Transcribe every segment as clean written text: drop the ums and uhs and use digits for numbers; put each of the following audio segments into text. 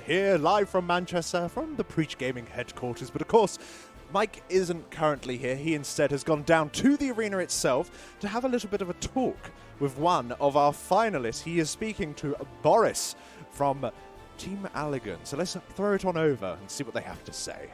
here live from Manchester, from the Preach Gaming headquarters. But of course, Mike isn't currently here. He instead has gone down to the arena itself to have a little bit of a talk with one of our finalists. He is speaking to Boris from Team Allegan. So let's throw it on over and see what they have to say.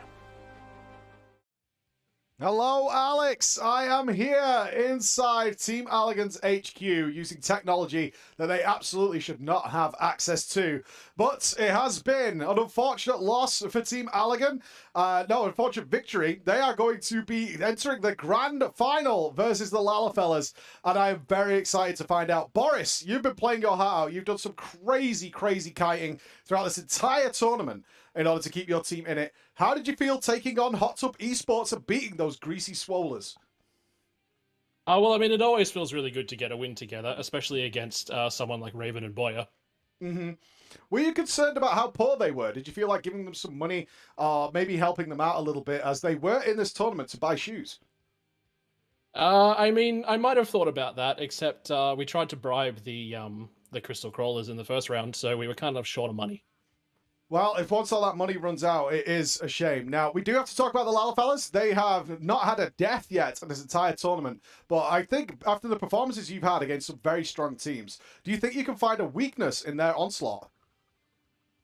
Hello, Alex. I am here inside Team Allegan's HQ using technology that they absolutely should not have access to. But it has been an unfortunate loss for Team Allegan. No, unfortunate victory. They are going to be entering the grand final versus the Lalafellas. And I am very excited to find out. Boris, you've been playing your heart out. You've done some crazy, crazy kiting throughout this entire tournament in order to keep your team in it. How did you feel taking on Hot Tub Esports and beating those greasy swollers? Well, I mean, it always feels really good to get a win together, especially against someone like Raven and Boyer. Mm-hmm. Were you concerned about how poor they were? Did you feel like giving them some money or maybe helping them out a little bit as they were in this tournament to buy shoes? I mean, I might have thought about that, except we tried to bribe the Crystal Crawlers in the first round, so we were kind of short of money. Well, if once all that money runs out, it is a shame. Now, we do have to talk about the Lalafellas. They have not had a death yet in this entire tournament. But I think after the performances you've had against some very strong teams, do you think you can find a weakness in their onslaught?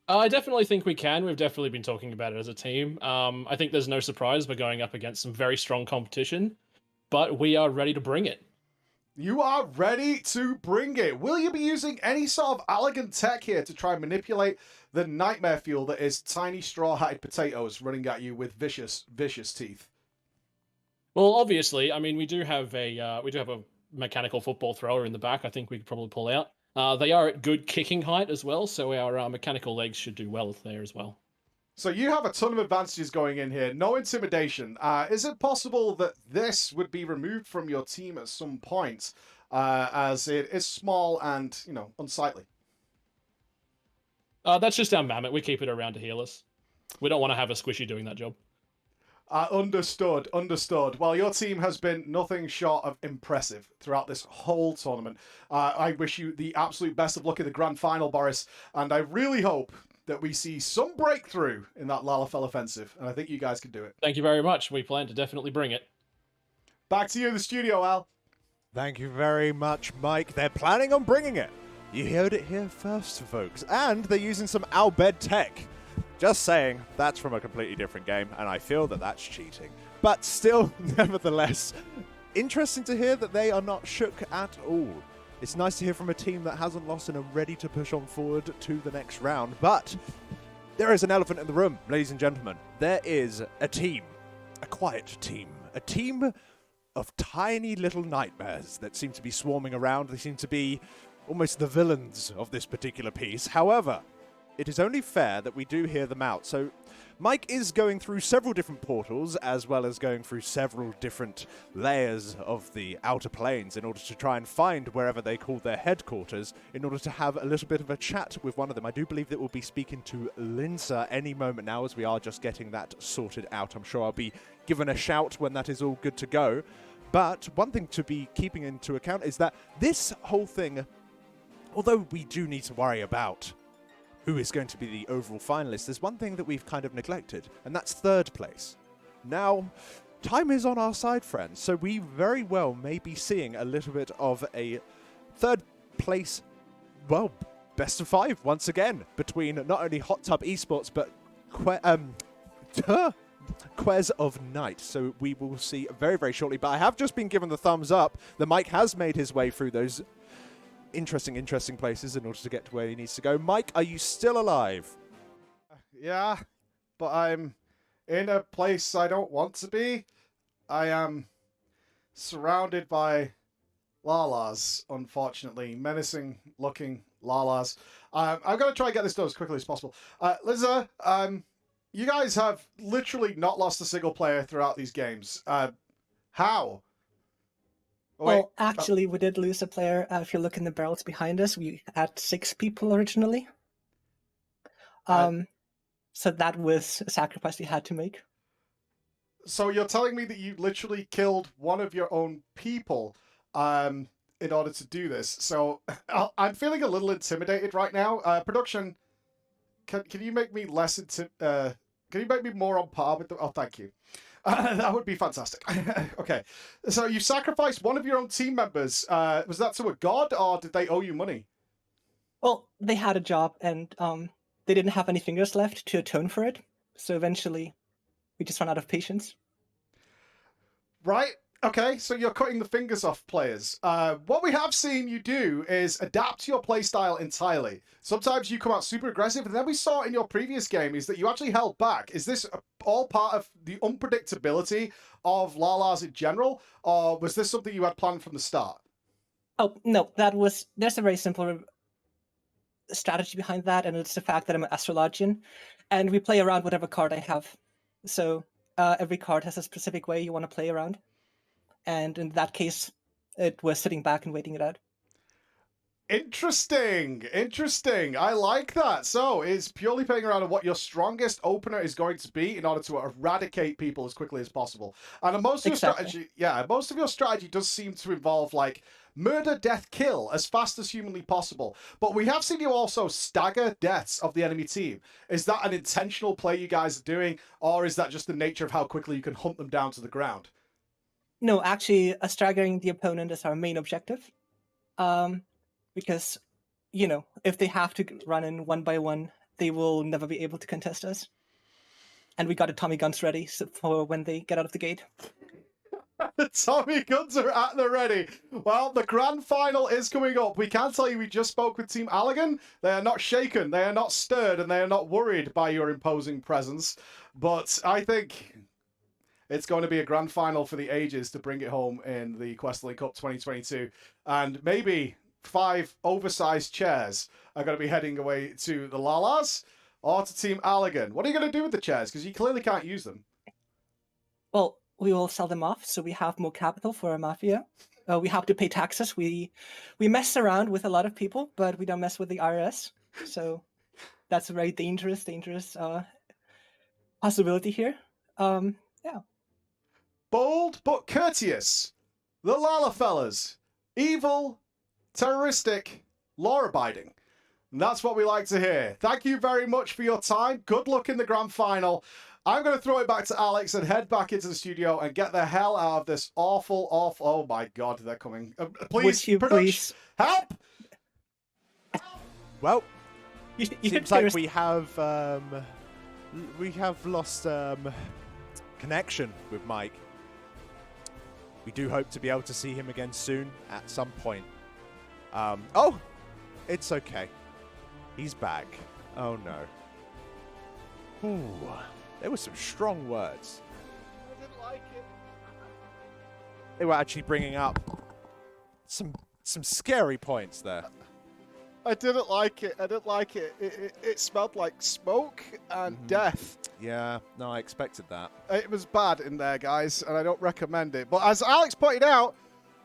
I definitely think we can. We've definitely been talking about it as a team. I think there's no surprise we're going up against some very strong competition, but we are ready to bring it. You are ready to bring it. Will you be using any sort of Allegan tech here to try and manipulate the nightmare fuel that is tiny straw-hatted potatoes running at you with vicious, vicious teeth? Well, obviously, I mean, we do have a mechanical football thrower in the back. I think we could probably pull out. They are at good kicking height as well, so our mechanical legs should do well there as well. So you have a ton of advantages going in here. No intimidation. Is it possible that this would be removed from your team at some point, as it is small and, you know, unsightly? That's just our mammoth. We keep it around to heal us. We don't want to have a squishy doing that job. Understood, understood. Well, your team has been nothing short of impressive throughout this whole tournament. I wish you the absolute best of luck in the grand final, Boris, and I really hope that we see some breakthrough in that Lalafell offensive, and I think you guys can do it. Thank you very much. We plan to definitely bring it. Back to you in the studio, Al. Thank you very much, Mike. They're planning on bringing it. You heard it here first, folks. And they're using some Albed tech. Just saying, that's from a completely different game, and I feel that that's cheating. But still, nevertheless, interesting to hear that they are not shook at all. It's nice to hear from a team that hasn't lost and are ready to push on forward to the next round. But there is an elephant in the room, ladies and gentlemen. There is a team, a quiet team, a team of tiny little nightmares that seem to be swarming around. They seem to be almost the villains of this particular piece. However, it is only fair that we do hear them out. So Mike is going through several different portals, as well as going through several different layers of the outer planes in order to try and find wherever they call their headquarters, in order to have a little bit of a chat with one of them. I do believe that we'll be speaking to Linsa any moment now, as we are just getting that sorted out. I'm sure I'll be given a shout when that is all good to go. But one thing to be keeping into account is that this whole thing, although we do need to worry about who is going to be the overall finalist, there's one thing that we've kind of neglected, and that's third place. Now, time is on our side, friends, so we very well may be seeing a little bit of a third place, well, best of 5 once again, between not only Hot Tub Esports, but Quez of Night. So we will see very, very shortly, but I have just been given the thumbs up. The Mike has made his way through those interesting places in order to get to where he needs to go. Mike, are you still alive? Yeah, but I'm in a place I don't want to be. I am surrounded by Lalas, unfortunately. Menacing looking Lalas. I'm going to try and get this done as quickly as possible. Liza, you guys have literally not lost a single player throughout these games. How? Oh, well, actually, we did lose a player. If you look in the barrels behind us, we had 6 people originally. So that was a sacrifice we had to make. So you're telling me that you literally killed one of your own people in order to do this. So I'm feeling a little intimidated right now. Production, can you make me less can you make me more on par with the? Oh, thank you. That would be fantastic. Okay, so you sacrificed one of your own team members. Was that to a god, or did they owe you money? Well, they had a job, and they didn't have any fingers left to atone for it. So eventually, we just ran out of patience. Right. Okay, so you're cutting the fingers off players. What we have seen you do is adapt your playstyle entirely. Sometimes you come out super aggressive, and then we saw in your previous game is that you actually held back. Is this all part of the unpredictability of Lala's in general, or was this something you had planned from the start? Oh, no, there's a very simple strategy behind that, and it's the fact that I'm an astrologian, and we play around whatever card I have. So every card has a specific way you want to play around. And in that case, it was sitting back and waiting it out. Interesting. I like that. So it's purely playing around on what your strongest opener is going to be in order to eradicate people as quickly as possible. And most of your strategy, most of your strategy does seem to involve like murder, death, kill as fast as humanly possible. But we have seen you also stagger deaths of the enemy team. Is that an intentional play you guys are doing, or is that just the nature of how quickly you can hunt them down to the ground? No, actually, staggering the opponent is our main objective. Because, if they have to run in one by one, they will never be able to contest us. And we got the Tommy guns ready for when they get out of the gate. The Tommy guns are at the ready. Well, the grand final is coming up. We can tell you we just spoke with Team Allegan. They are not shaken, they are not stirred, and they are not worried by your imposing presence. But I think it's going to be a grand final for the ages to bring it home in the Kwehstalline Cup 2022. And maybe 5 oversized chairs are going to be heading away to the Lalas or to Team Allegan. What are you going to do with the chairs? Because you clearly can't use them. Well, we will sell them off so we have more capital for our mafia. We have to pay taxes. We mess around with a lot of people, but we don't mess with the IRS. So that's a very dangerous possibility here. Yeah. Bold but courteous. The Lala fellas. Evil, terroristic, law-abiding. And that's what we like to hear. Thank you very much for your time. Good luck in the grand final. I'm going to throw it back to Alex and head back into the studio and get the hell out of this awful... Oh my God, they're coming. Please, please. Help! Well, You seems like we have lost connection with Mike. We do hope to be able to see him again soon at some point. Oh, it's okay. He's back. Oh no. Ooh, there were some strong words. I didn't like it. They were actually bringing up some scary points there. I didn't like it. It smelled like smoke and death. Yeah, no, I expected that. It was bad in there, guys, and I don't recommend it. But as Alex pointed out,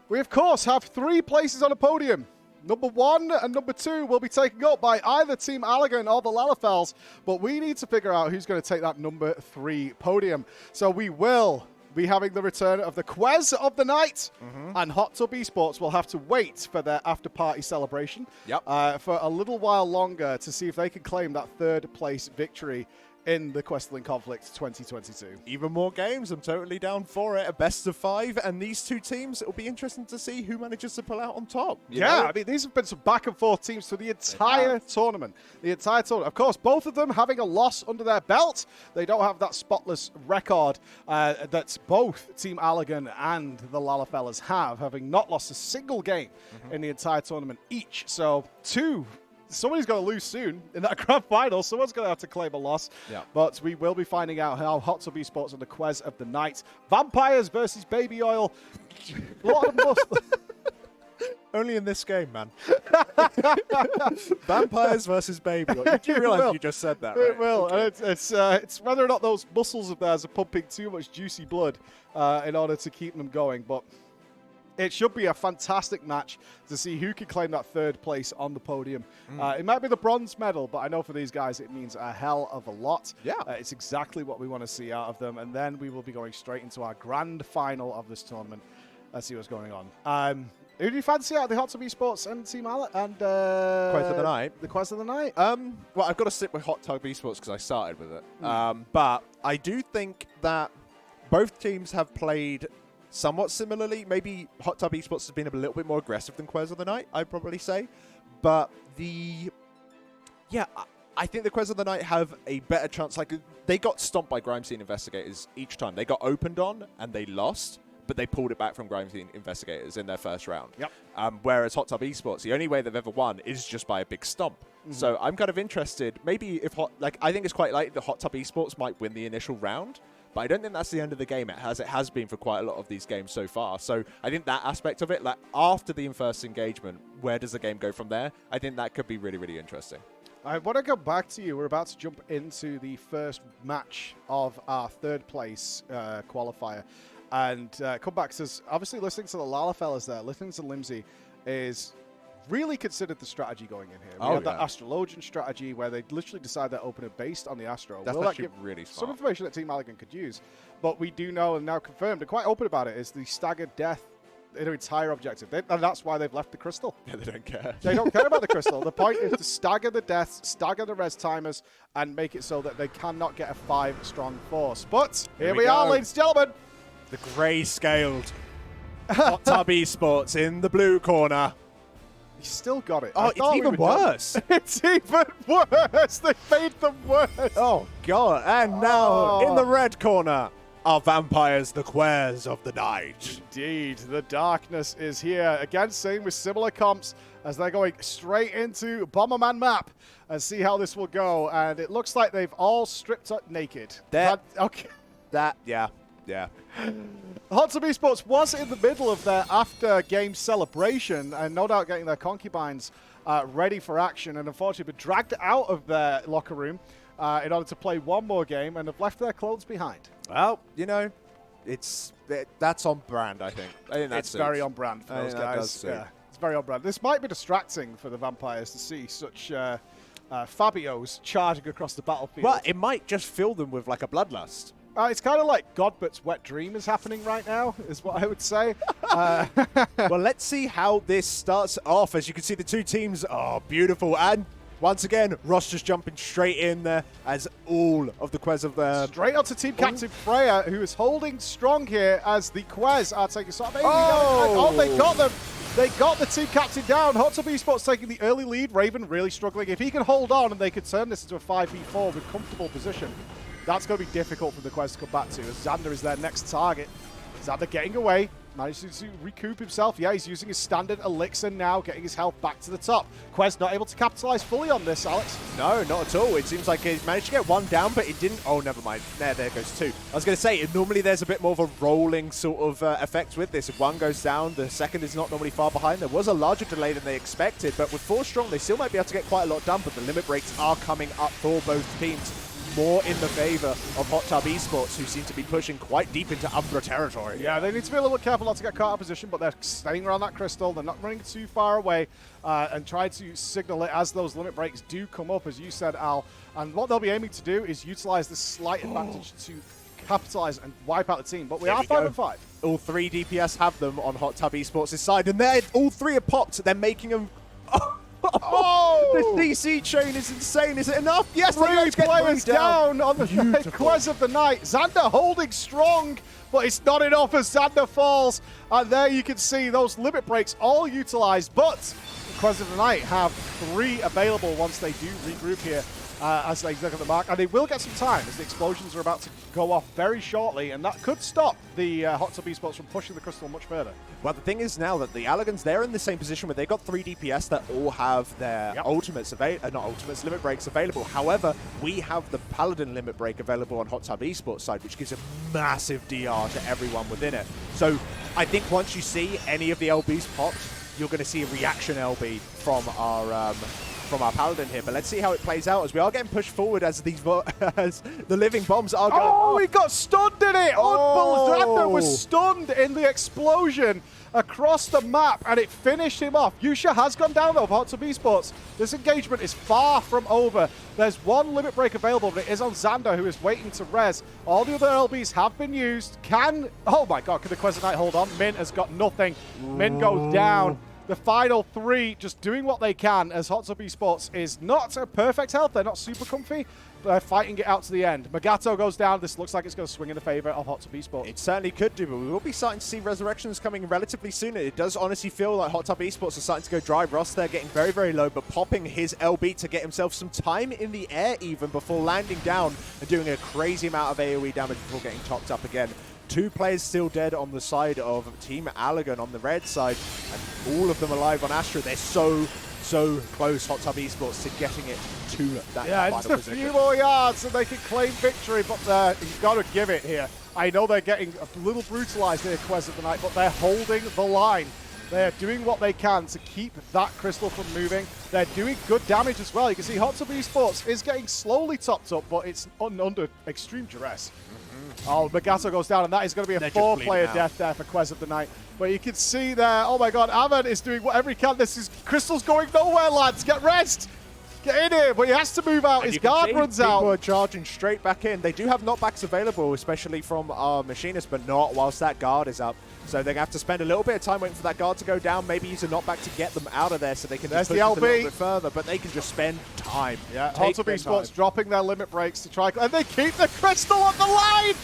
we, of course, have 3 places on a podium. Number 1 and number 2 will be taken up by either Team Allegan or the Lalafels, but we need to figure out who's going to take that number 3 podium. So we will be having the return of the Quez of the night, and Hot Tub Esports will have to wait for their after-party celebration for a little while longer to see if they can claim that 3rd place victory in the Kwehstalline Conflict 2022. Even more games, I'm totally down for it. A best of 5, and these 2 teams, it'll be interesting to see who manages to pull out on top. Yeah, I mean, these have been some back and forth teams for the entire tournament. Of course, both of them having a loss under their belt. They don't have that spotless record that both Team Allegan and the Lalafellas have, having not lost a single game in the entire tournament each. So, somebody's going to lose soon in that grand final. Someone's going to have to claim a loss. Yeah. But we will be finding out how Hot Tub Esports and the Quez of the night. Vampires versus Baby Oil. Only in this game, man. Vampires versus Baby Oil. Did you realize you just said that, right? It will. Okay. And it's whether or not those muscles of theirs are pumping too much juicy blood in order to keep them going. But it should be a fantastic match to see who can claim that 3rd place on the podium. It might be the bronze medal, but I know for these guys it means a hell of a lot. Yeah. It's exactly what we want to see out of them. And then we will be going straight into our grand final of this tournament. Let's see what's going on. Who do you fancy out of the Hot Tub Esports and Team Alec and Quest of the Night. The Quest of the Night. Well, I've got to stick with Hot Tub Esports because I started with it. But I do think that both teams have played somewhat similarly. Maybe Hot Tub Esports has been a little bit more aggressive than Quest of the Night, I'd probably say. But I think the Quest of the Night have a better chance. Like, they got stomped by Grime Scene Investigators each time. They got opened on and they lost, but they pulled it back from Grime Scene Investigators in their first round. Yep. Whereas Hot Tub Esports, the only way they've ever won is just by a big stomp. So I'm kind of interested. Maybe if I think it's quite likely that Hot Tub Esports might win the initial round, but I don't think that's the end of the game. It has been for quite a lot of these games so far. So I think that aspect of it, like after the first engagement, where does the game go from there? I think that could be really, really interesting. I want to go back to you. We're about to jump into the first match of our third place qualifier. And come back to, obviously listening to the Lala fellas there, listening to Limsey is really considered the strategy going in here. We had that Astrologian strategy where they literally decide their opener based on the Astro. That's actually really smart. Some information that Team Allegan could use. But we do know and now confirmed and quite open about it is the staggered death in their entire objective. And that's why they've left the crystal. Yeah, they don't care. They don't care about the crystal. The point is to stagger the deaths, stagger the res timers, and make it so that they cannot get a 5-strong force. But here we are, ladies and gentlemen. The grey-scaled Hot Tub Esports in the blue corner. You still got it. Oh, it's even worse. It's even worse. They made them worse. Oh, God. And now, in the red corner, are vampires, the Quers of the Night. Indeed. The darkness is here. Again, same with similar comps as they're going straight into Bomberman map and see how this will go. And it looks like they've all stripped up naked. Okay. Yeah. Hot Tub Esports was in the middle of their after-game celebration and no doubt getting their concubines ready for action and unfortunately been dragged out of their locker room in order to play one more game and have left their clothes behind. Well, you know, that's on brand, I think. It's very on brand for those guys. Yeah, it's very on brand. This might be distracting for the vampires to see such Fabios charging across the battlefield. Well, it might just fill them with like a bloodlust. It's kind of like Godbert's wet dream is happening right now, is what I would say. Well, let's see how this starts off. As you can see, the two teams are beautiful. And once again, Ross just jumping straight in there as all of the Quez of the... Straight onto Team Captain Freya, who is holding strong here as the Quez are taking... they got them! They got the Team Captain down. Hot Tub Esports taking the early lead. Raven really struggling. If he can hold on and they could turn this into a 5v4 with comfortable position, that's going to be difficult for the Quest to come back to, as Xander is their next target. Xander getting away, manages to recoup himself. Yeah, he's using his standard elixir now, getting his health back to the top. Quest not able to capitalize fully on this, Alex. No, not at all. It seems like he managed to get one down, but it didn't. Oh, never mind. There goes two. I was going to say, normally there's a bit more of a rolling sort of effect with this. If one goes down, the second is not normally far behind. There was a larger delay than they expected, but with 4 strong, they still might be able to get quite a lot done, but the limit breaks are coming up for both teams. More in the favor of Hot Tub Esports, who seem to be pushing quite deep into Umbra territory. Yeah, they need to be a little bit careful not to get caught out of position, but they're staying around that crystal. They're not running too far away and try to signal it as those limit breaks do come up, as you said, Al. And what they'll be aiming to do is utilize the slight advantage to capitalize and wipe out the team. But we are 5-5. All 3 DPS have them on Hot Tub Esports' side, and all 3 are popped. They're making them... Oh! The CC chain is insane. Is it enough? Yes, 3 players down on the Quest of the Night. Xander holding strong, but it's not enough as Xander falls. And there you can see those limit breaks all utilized, but the Quest of the Night have 3 available once they do regroup here. As they look at the mark, and they will get some time as the explosions are about to go off very shortly, and that could stop the Hot Tub Esports from pushing the crystal much further. Well, the thing is now that the Allegans, they're in the same position where they've got 3 DPS that all have their ultimates limit breaks available. However, we have the Paladin limit break available on Hot Tub Esports side, which gives a massive DR to everyone within it. So I think once you see any of the LBs popped, you're going to see a reaction LB from our Paladin here, but let's see how it plays out as we are getting pushed forward as these as the living bombs are going. Oh, he got stunned in it! Oh, Xander was stunned in the explosion across the map, and it finished him off. Yusha has gone down, though, for Hot Tub Esports. This engagement is far from over. There's one limit break available, but it is on Xander, who is waiting to res. All the other LBs have been used. Oh my god, can the Quest of the Night hold on? Min has got nothing. Min goes down. The final three just doing what they can, as Hot Tub Esports is not a perfect health. They're not super comfy, but they're fighting it out to the end. Magato goes down. This looks like it's going to swing in the favor of Hot Tub Esports. It certainly could do, but we will be starting to see resurrections coming relatively soon. It does honestly feel like Hot Tub Esports are starting to go dry. Ross there getting very, very low, but popping his LB to get himself some time in the air even before landing down and doing a crazy amount of AoE damage before getting chopped up again. 2 players still dead on the side of Team Allergan on the red side, and all of them alive on Astra. They're so close, Hot Tub Esports, to getting it to that final it's a position. few more yards and they can claim victory, but you've got to give it here. I know they're getting a little brutalized here, Quest of the Night, but they're holding the line. They're doing what they can to keep that crystal from moving. They're doing good damage as well. You can see Hot Tub Esports is getting slowly topped up, but it's under extreme duress. Oh, Magato goes down, and that is going to be a 4-player death there for Quest of the Night. But you can see there, oh my god, Avan is doing whatever he can. Crystal's going nowhere, lads. Get rest. Get in here, but he has to move out. His guard runs out. People are charging straight back in. They do have knockbacks available, especially from our machinist, but not whilst that guard is up. So they're going to have to spend a little bit of time waiting for that guard to go down, maybe use a knockback to get them out of there so they can just push it a little bit further, but they can just spend time. Yeah, Hot Tub Esports dropping their limit breaks to try, and they keep the crystal on the line!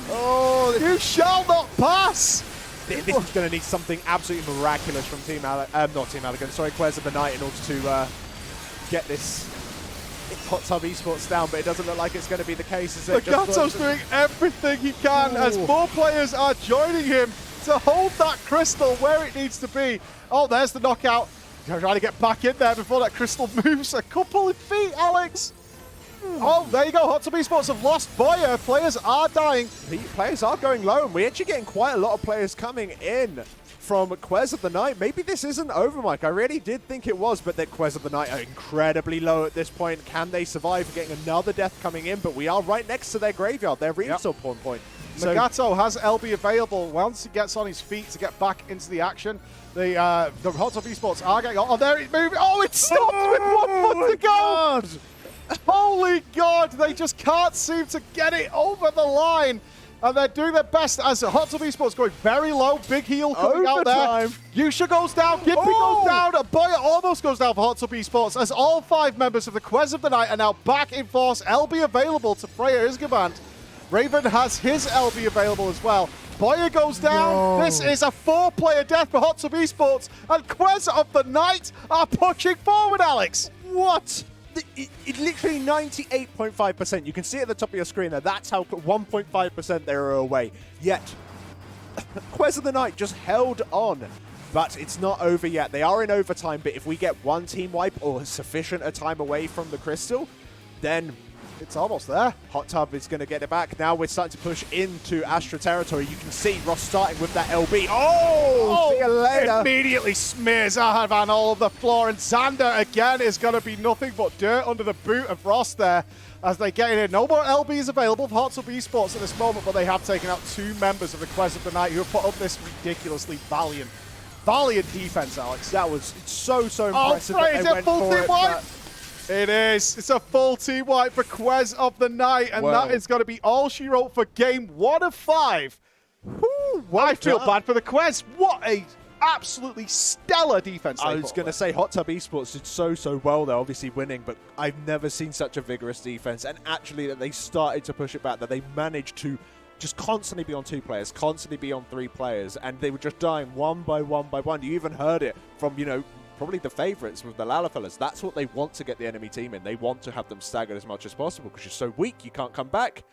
Oh, you shall not pass! This is going to need something absolutely miraculous from Quest of the Night in order to get this Hot Tub Esports down, but it doesn't look like it's going to be the case. Gato's doing everything he can as 4 players are joining him to hold that crystal where it needs to be. Oh, there's the knockout. Trying to get back in there before that crystal moves a couple of feet, Alex. Oh, there you go. Hot Tub Esports have lost Boyer. Players are dying. Players are going low, and we're actually getting quite a lot of players coming in from Quest of the Night. Maybe this isn't over, Mike. I really did think it was, but the Quest of the Night are incredibly low at this point. Can they survive getting another death coming in? But we are right next to their graveyard. They're really still point. Magato has LB available once he gets on his feet to get back into the action. The Hot Tub Esports are getting on. Oh, there it's moving. Oh, it stopped with 1 foot to go. God. Holy God, they just can't seem to get it over the line. And they're doing their best as Hot Tub Esports going very low. Big heal coming out there. Yusha goes down. Gimpy goes down. Boyer almost goes down for Hot Tub Esports as all 5 members of the Quest of the Night are now back in force. LB available to Freya Isgaband. Raven has his LB available as well. Boyer goes down. No. This is a 4-player death for Hot Tub Esports. And Quest of the Night are pushing forward, Alex. What? It literally 98.5%. You can see it at the top of your screen there. That's how 1.5% they were away. Yet, Quest of the Night just held on. But it's not over yet. They are in overtime, but if we get 1 team wipe or sufficient a time away from the crystal, then it's almost there. Hot Tub is going to get it back. Now we're starting to push into Astra territory. You can see Ross starting with that LB. Oh, see you later. Immediately smears Ahavan all over the floor, and Xander again is going to be nothing but dirt under the boot of Ross there as they get in here. No more LBs available for Hot Tub Esports at this moment, but they have taken out 2 members of the Quest of the Night who have put up this ridiculously valiant defense, Alex. That was so impressive. Oh, is it full team wipe? It is. It's a full team wipe for Quest of the Night, and that is going to be all she wrote for game 1 of 5. I feel bad for the Quest. What a absolutely stellar defense. I was going to say Hot Tub Esports did so well. They're obviously winning, but I've never seen such a vigorous defense, and actually that they started to push it back, that they managed to just constantly be on 2 players, constantly be on 3 players, and they were just dying one by one. You even heard it from, probably the favourites with the Lalafellas. That's what they want to get the enemy team in. They want to have them staggered as much as possible because you're so weak, you can't come back.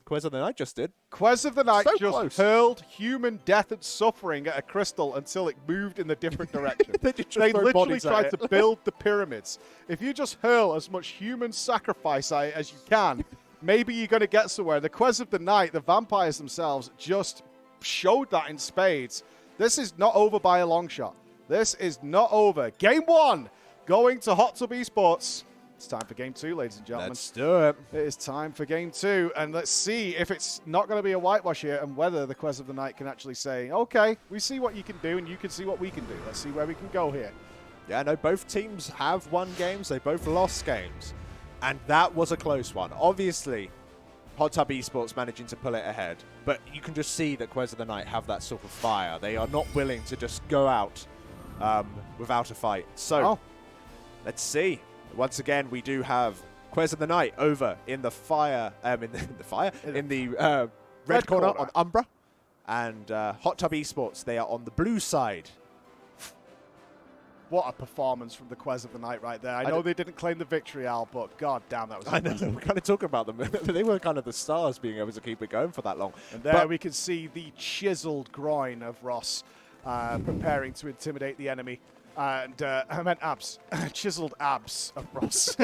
Quest of the Night just did. Quest of the Night just hurled human death and suffering at a crystal until it moved in the different direction. They literally tried to build the pyramids. If you just hurl as much human sacrifice at it as you can, maybe you're going to get somewhere. The Quest of the Night, the vampires themselves, just showed that in spades. This is not over by a long shot. This is not over. Game 1 going to Hot Tub Esports. It's time for game 2, ladies and gentlemen. Let's do it. It is time for game 2, and let's see if it's not going to be a whitewash here and whether the Quest of the Night can actually say, okay, we see what you can do and you can see what we can do. Let's see where we can go here. Yeah, no, both teams have won games. They both lost games. And that was a close one. Obviously, Hot Tub Esports managing to pull it ahead. But you can just see that Quest of the Night have that sort of fire. They are not willing to just go out without a fight. So, let's see. Once again, we do have Quest of the Night over in the fire, in the red corner on Umbra, and Hot Tub Esports, they are on the blue side. What a performance from the Quest of the Night right there. I know they didn't claim the victory, Al, but god damn, that was amazing. I know, we're kind of talking about them. They were kind of the stars being able to keep it going for that long. And there we can see the chiseled groin of Ross preparing to intimidate the enemy. And I meant abs, chiseled abs of Ross,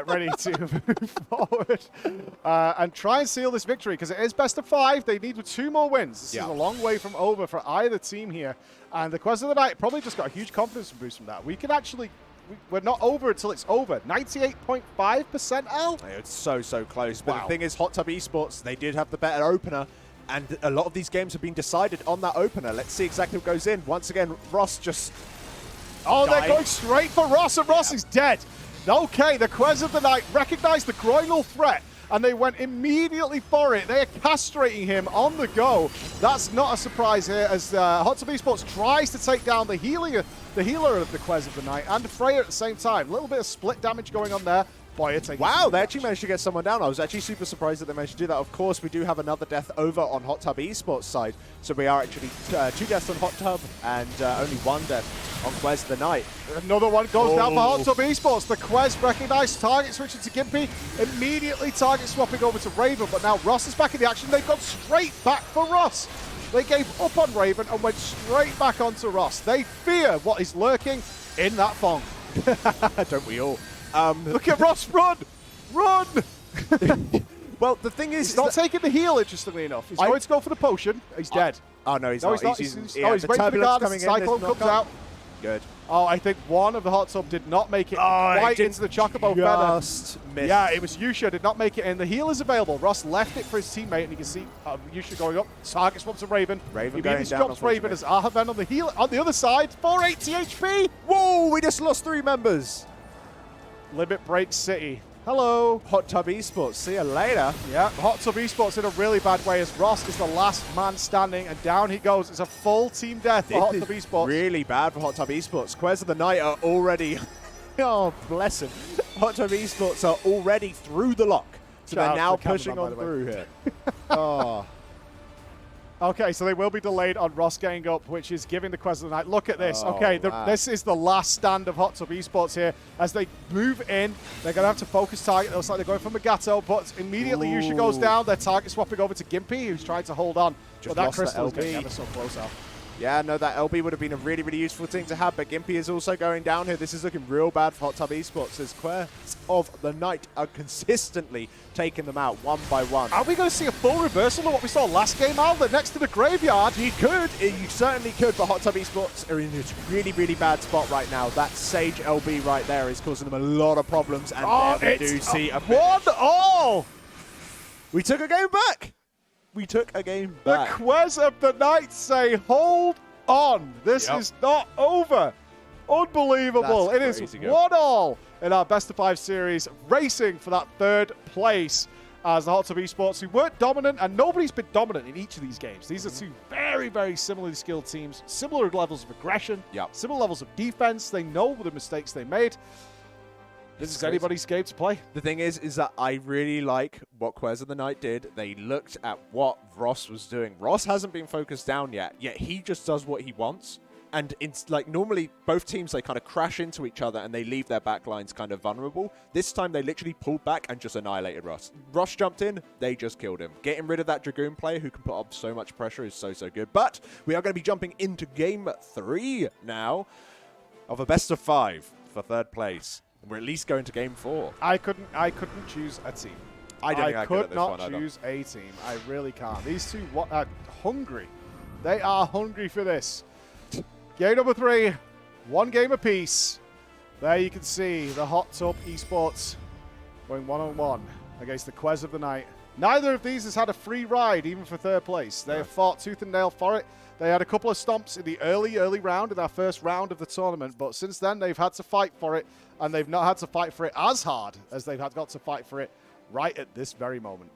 ready to move forward and try and seal this victory because it is best of 5. They need 2 more wins. This is a long way from over for either team here. And the Quest of the Night probably just got a huge confidence boost from that. We can actually, we're not over until it's over. 98.5%, Al? It's so close. But the thing is, Hot Tub Esports, they did have the better opener. And a lot of these games have been decided on that opener. Let's see exactly what goes in. Once again, Ross just... Oh, they're going straight for Ross, and Ross is dead. Okay, the Quest of the Night recognized the groinal threat, and they went immediately for it. They are castrating him on the go. That's not a surprise here, as Hot Tub Esports tries to take down the healer of the Quest of the Night, and Freya at the same time. A little bit of split damage going on there. Wow, they actually managed to get someone down. I was actually super surprised that they managed to do that. Of course, we do have another death over on Hot Tub Esports side. So we are actually 2 deaths on Hot Tub and only 1 death on Quest of the Night. Another one goes down for Hot Tub Esports. The Quest recognized target switching to Gimpy. Immediately target swapping over to Raven. But now Ross is back in the action. They've gone straight back for Ross. They gave up on Raven and went straight back onto Ross. They fear what is lurking in that Fong. Don't we all? Look at Ross run! Run! Well, the thing is... He's not taking the heal, interestingly enough. He's going to go for the potion. He's dead. Oh, no, he's not. He's waiting for the guard as the Cyclone comes out. Good. Oh, I think one of the Hot Tub did not make it quite into the Chocobo feather. Missed. Yeah, it was Yusha did not make it in. The heal is available. Ross left it for his teammate, and you can see Yusha going up. Target swap to Raven. Raven he going down, drops Raven as Ahaven on the heal on the other side. 480 HP. Whoa, we just lost 3 members. Limit Break City. Hello. Hot Tub Esports. See you later. Yeah, Hot Tub Esports in a really bad way as Ross is the last man standing, and down he goes. It's a full team death for Hot Tub Esports. Really bad for Hot Tub Esports. Quest of the Night are already... oh, bless him. Hot Tub Esports are already through the lock. So they're now pushing on through here. Oh. Okay, so they will be delayed on Ross getting up, which is giving the Quest of the Night. Look at this. Okay, this is the last stand of Hot Tub Esports here. As they move in, they're going to have to focus target. It looks like they're going for Magato, but immediately Yusha goes down. Their target swapping over to Gimpy, who's trying to hold on. Just but that lost the crystal is LB. getting ever so close out. Yeah, no, that LB would have been a really, really useful thing to have, but Gimpy is also going down here. This is looking real bad for Hot Tub Esports as Quest of the Night are consistently taking them out 1 by 1. Are we going to see a full reversal of what we saw last game, Al? They're next to the graveyard. You could. You certainly could, but Hot Tub Esports are in a really, really bad spot right now. That Sage LB right there is causing them a lot of problems, and we do see a 1-1. We took a game back. We took a game back. The Quest of the Night say, hold on. This is not over. Unbelievable. It is 1-1 in our best of 5 series, racing for that 3rd place as the Hot Tub Esports, who weren't dominant, and nobody's been dominant in each of these games. These are 2 very, very similarly skilled teams, similar levels of aggression, similar levels of defense. They know the mistakes they made. This is anybody's game to play. The thing is that I really like what Quest of the Night did. They looked at what Ross was doing. Ross hasn't been focused down yet he just does what he wants. And it's like normally both teams, they kind of crash into each other and they leave their backlines kind of vulnerable. This time they literally pulled back and just annihilated Ross. Ross jumped in, they just killed him. Getting rid of that Dragoon player who can put up so much pressure is so good. But we are going to be jumping into game 3 now of a best of 5 for 3rd place. We're at least going to game 4. I couldn't choose a team. I could not choose a team. I really can't. These 2 are hungry. They are hungry for this. Game number 3, 1 game apiece. There you can see the Hot Tub Esports going one-on-one against the Quez of the Night. Neither of these has had a free ride, even for third place. They have fought tooth and nail for it. They had a couple of stomps in the early round, in our first round of the tournament, but since then they've had to fight for it, and they've not had to fight for it as hard as they've got to fight for it right at this very moment.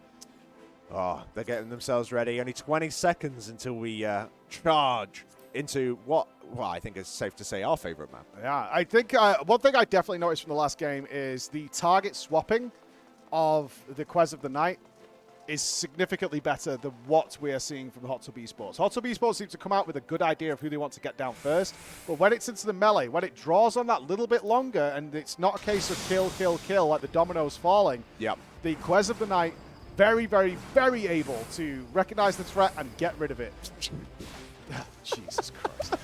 Oh, they're getting themselves ready. Only 20 seconds until we charge into what, well, I think is safe to say our favorite map. Yeah, I think one thing I definitely noticed from the last game is the target swapping of the Quez of the Night is significantly better than what we are seeing from Hot Tub Esports. Hot Tub Esports seems to come out with a good idea of who they want to get down first, but when it's into the melee, when it draws on that little bit longer and it's not a case of kill, kill, kill like the dominoes falling, Yep. the Quez of the Night very, very, very able to recognize the threat and get rid of it. Jesus Christ.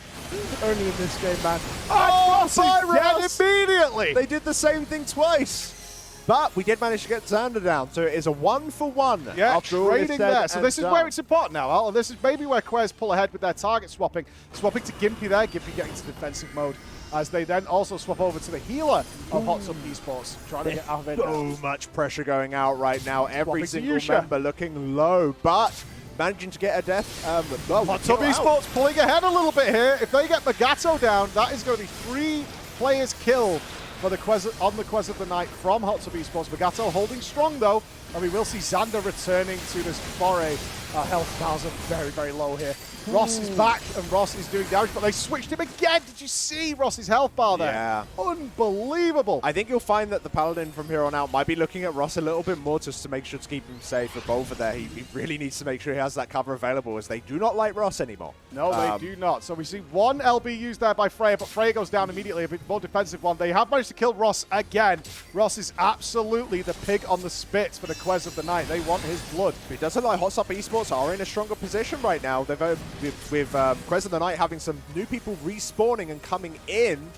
Only in this game, man. Oh, Dead dead immediately! They did the same thing twice. But we did manage to get Xander down, so it is a 1-for-1. Yeah, after all is trading said there. So and this is done. where it's important now, Al. This is maybe where Quez pull ahead with their target swapping. Swapping to Gimpy there, Gimpy getting to defensive mode, as they then also swap over to the healer of Hot Tub Esports, trying to get out of it. So much pressure going out right now. Every Swapping to single Yusha. member looking low, but managing to get a death. Well, Hot Tub kill out. Esports pulling ahead a little bit here. If they get Magato down, that is going to be 3 players killed for the Quez, on the Quez of the Night from Hot Tub Esports. Magato holding strong though, and we will see Xander returning to this foray. Health bars are very, very low here. Ross is back, and Ross is doing damage, but they switched him again. Did you see Ross's health bar there? Yeah. Unbelievable. I think you'll find that the Paladin from here on out might be looking at Ross a little bit more just to make sure to keep him safe. With Bolver there, he really needs to make sure he has that cover available, as they do not like Ross anymore. No, they do not. So we see one LB used there by Freya, but Freya goes down immediately, a bit more defensive one. They have managed to kill Ross again. Ross is absolutely the pig on the spit for the Quez of the Night. They want his blood. It does look like Hot Tub Esports are in a stronger position right now. They've with Quez of the Night having some new people respawning and coming in,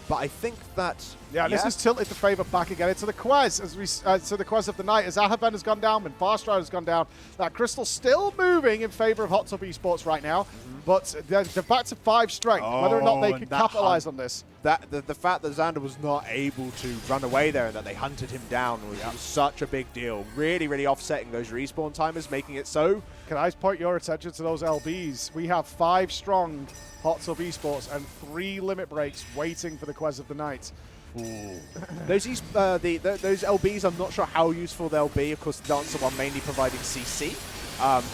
but I think that This is tilted the favor back again into the Quez, as we to the Quez of the Night, as Ahaven has gone down and Farstrider has gone down. That Crystal still moving in favor of Hot Tub Esports right now, but they're back to 5 strength. Whether or not they can capitalize on this. The fact that Xander was not able to run away there and that they hunted him down was such a big deal. Really, really offsetting those respawn timers, making it so. Can I point your attention to those LBs? We have 5 strong Hot Tub Esports and 3 limit breaks waiting for the Quez of the Night. Those LBs, I'm not sure how useful they'll be. Of course, the Dancer one mainly providing CC.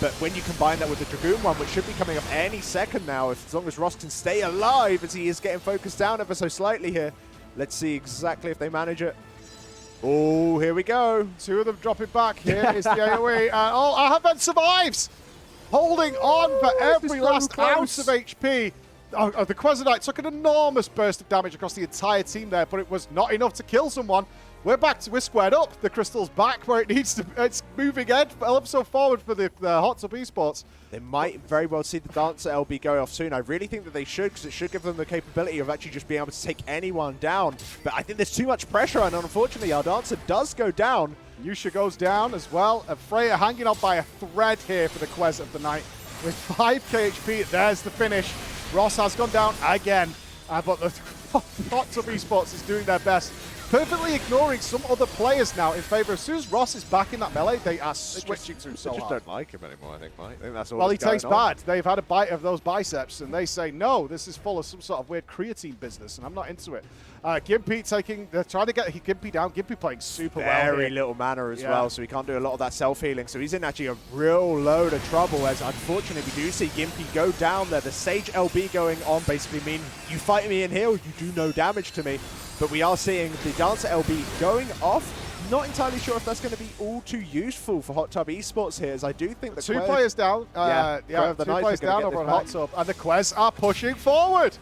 But when you combine that with the Dragoon one, which should be coming up any second now, as long as Ross can stay alive, as he is getting focused down ever so slightly here. Let's see exactly if they manage it. Oh, here we go. 2 of them dropping back. Here is the AoE. Ahaven survives! Holding on for every last ounce of HP. The Quezonite took an enormous burst of damage across the entire team there, but it was not enough to kill someone. We're squared up. The Crystal's back where it needs to. It's moving so forward for the Hot Tub Esports. They might very well see the Dancer LB go off soon. I really think that they should, because it should give them the capability of actually just being able to take anyone down. But I think there's too much pressure, and unfortunately our Dancer does go down. Yusha goes down as well, and Freya hanging on by a thread here for the Quez of the Night. With 5 KHP, there's the finish. Ross has gone down again, but the Hot Tub Esports is doing their best. Perfectly ignoring some other players now in favor. As soon as Ross is back in that melee, they are switching to him so They just hard. don't like him anymore, I think, Mike. I think that's all. Well, he that's tastes going on. bad. They've had a bite of those biceps, and they say, no, this is full of some sort of weird creatine business, and I'm not into it. Gimpy they're trying to get Gimpy down. Gimpy playing super well Very here. little mana as well, so he can't do a lot of that self-healing. So he's in actually a real load of trouble, as unfortunately we do see Gimpy go down there. The Sage LB going on basically mean you fight me in heal, you do no damage to me. But we are seeing the Dancer LB going off. Not entirely sure if that's going to be all too useful for Hot Tub Esports here, as I do think that 2 players down. the 2 Night players is gonna down get over this on Hot back. Tub, and the Quez are pushing forward.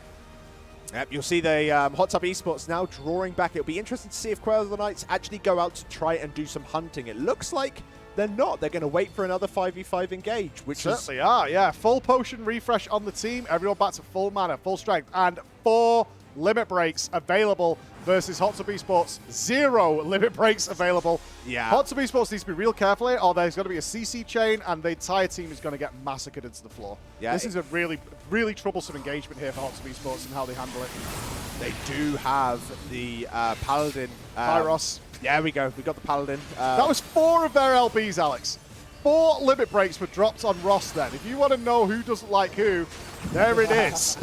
Yep, you'll see the Hot Tub Esports now drawing back. It'll be interesting to see if Quail of the Knights actually go out to try and do some hunting. It looks like they're not. They're going to wait for another 5v5 engage, which Certainly are, yeah. Full potion refresh on the team. Everyone back to full mana, full strength, and 4 limit breaks available versus Hot Tub Esports. 0 limit breaks available. Yeah. Hot Tub Esports needs to be real careful here, or there's going to be a CC chain, and the entire team is going to get massacred into the floor. Yeah, This is a really, really troublesome engagement here for Hot Tub Esports and how they handle it. They do have the Paladin. Pyros. Yeah, we go. We got the Paladin. That was 4 of their LBs, Alex. 4 limit breaks were dropped on Ross then. If you want to know who doesn't like who, there it is.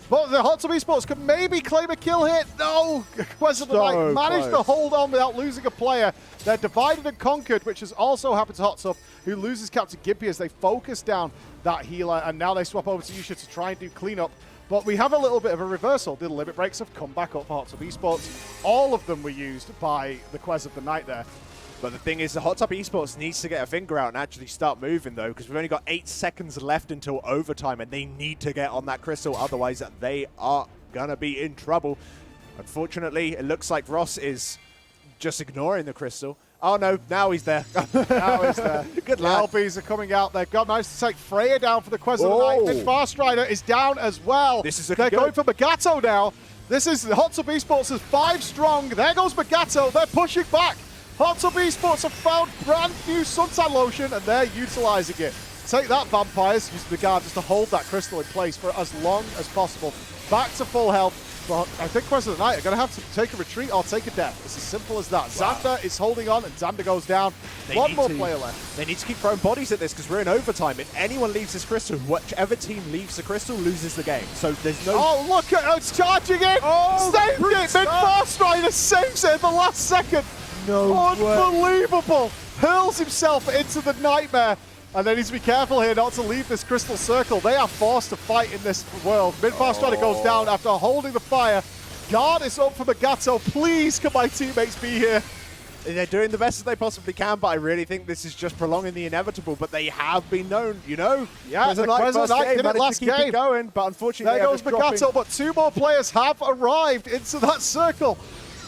But the Hot Tub Esports could maybe claim a kill hit. No! Kwehstalline managed to hold on without losing a player. They're divided and conquered, which has also happened to Hot Tub, who loses Captain Gimpy as they focus down that healer, and now they swap over to Yusha to try and do cleanup. But we have a little bit of a reversal. The limit breaks have come back up for Hot Tub Esports. All of them were used by the Quez of the Night there. But the thing is, the Hot Tub Esports needs to get a finger out and actually start moving, though, because we've only got 8 seconds left until overtime, and they need to get on that crystal. Otherwise, they are going to be in trouble. Unfortunately, it looks like Ross is just ignoring the crystal. Oh, no, now he's there. Now he's there. Good The lad. LBs are coming out. They've got managed to take Freya down for the Quez of the Night. And Fast Rider is down as well. This is They're going for Magato now. This is the Hot Tub Esports is 5 strong. There goes Magato. They're pushing back. Hot Tub Esports have found brand new suntan lotion and they're utilizing it. Take that, Vampires. Use the guard just to hold that crystal in place for as long as possible. Back to full health. But I think Quest of the Night are going to have to take a retreat or take a death. It's as simple as that. Wow. Xander is holding on and Xander goes down. One more player left. They need to keep throwing bodies at this because we're in overtime. If anyone leaves this crystal, whichever team leaves the crystal loses the game. So there's no... Oh, look at it's charging in. Oh, Saved it. Prince Then up. Fast Rider saves it at the last second. No Unbelievable. Hurls himself into the nightmare. And they need to be careful here not to leave this crystal circle. They are forced to fight in this world. Mid-Fast Rider goes down after holding the fire. Guard is up for Magato. Please can my teammates be here? They're doing the best that they possibly can, but I really think this is just prolonging the inevitable. But they have been known, you know? Yeah, the Quez of the Night did it last keep game. it going, but unfortunately, There goes Magato, but 2 more players have arrived into that circle.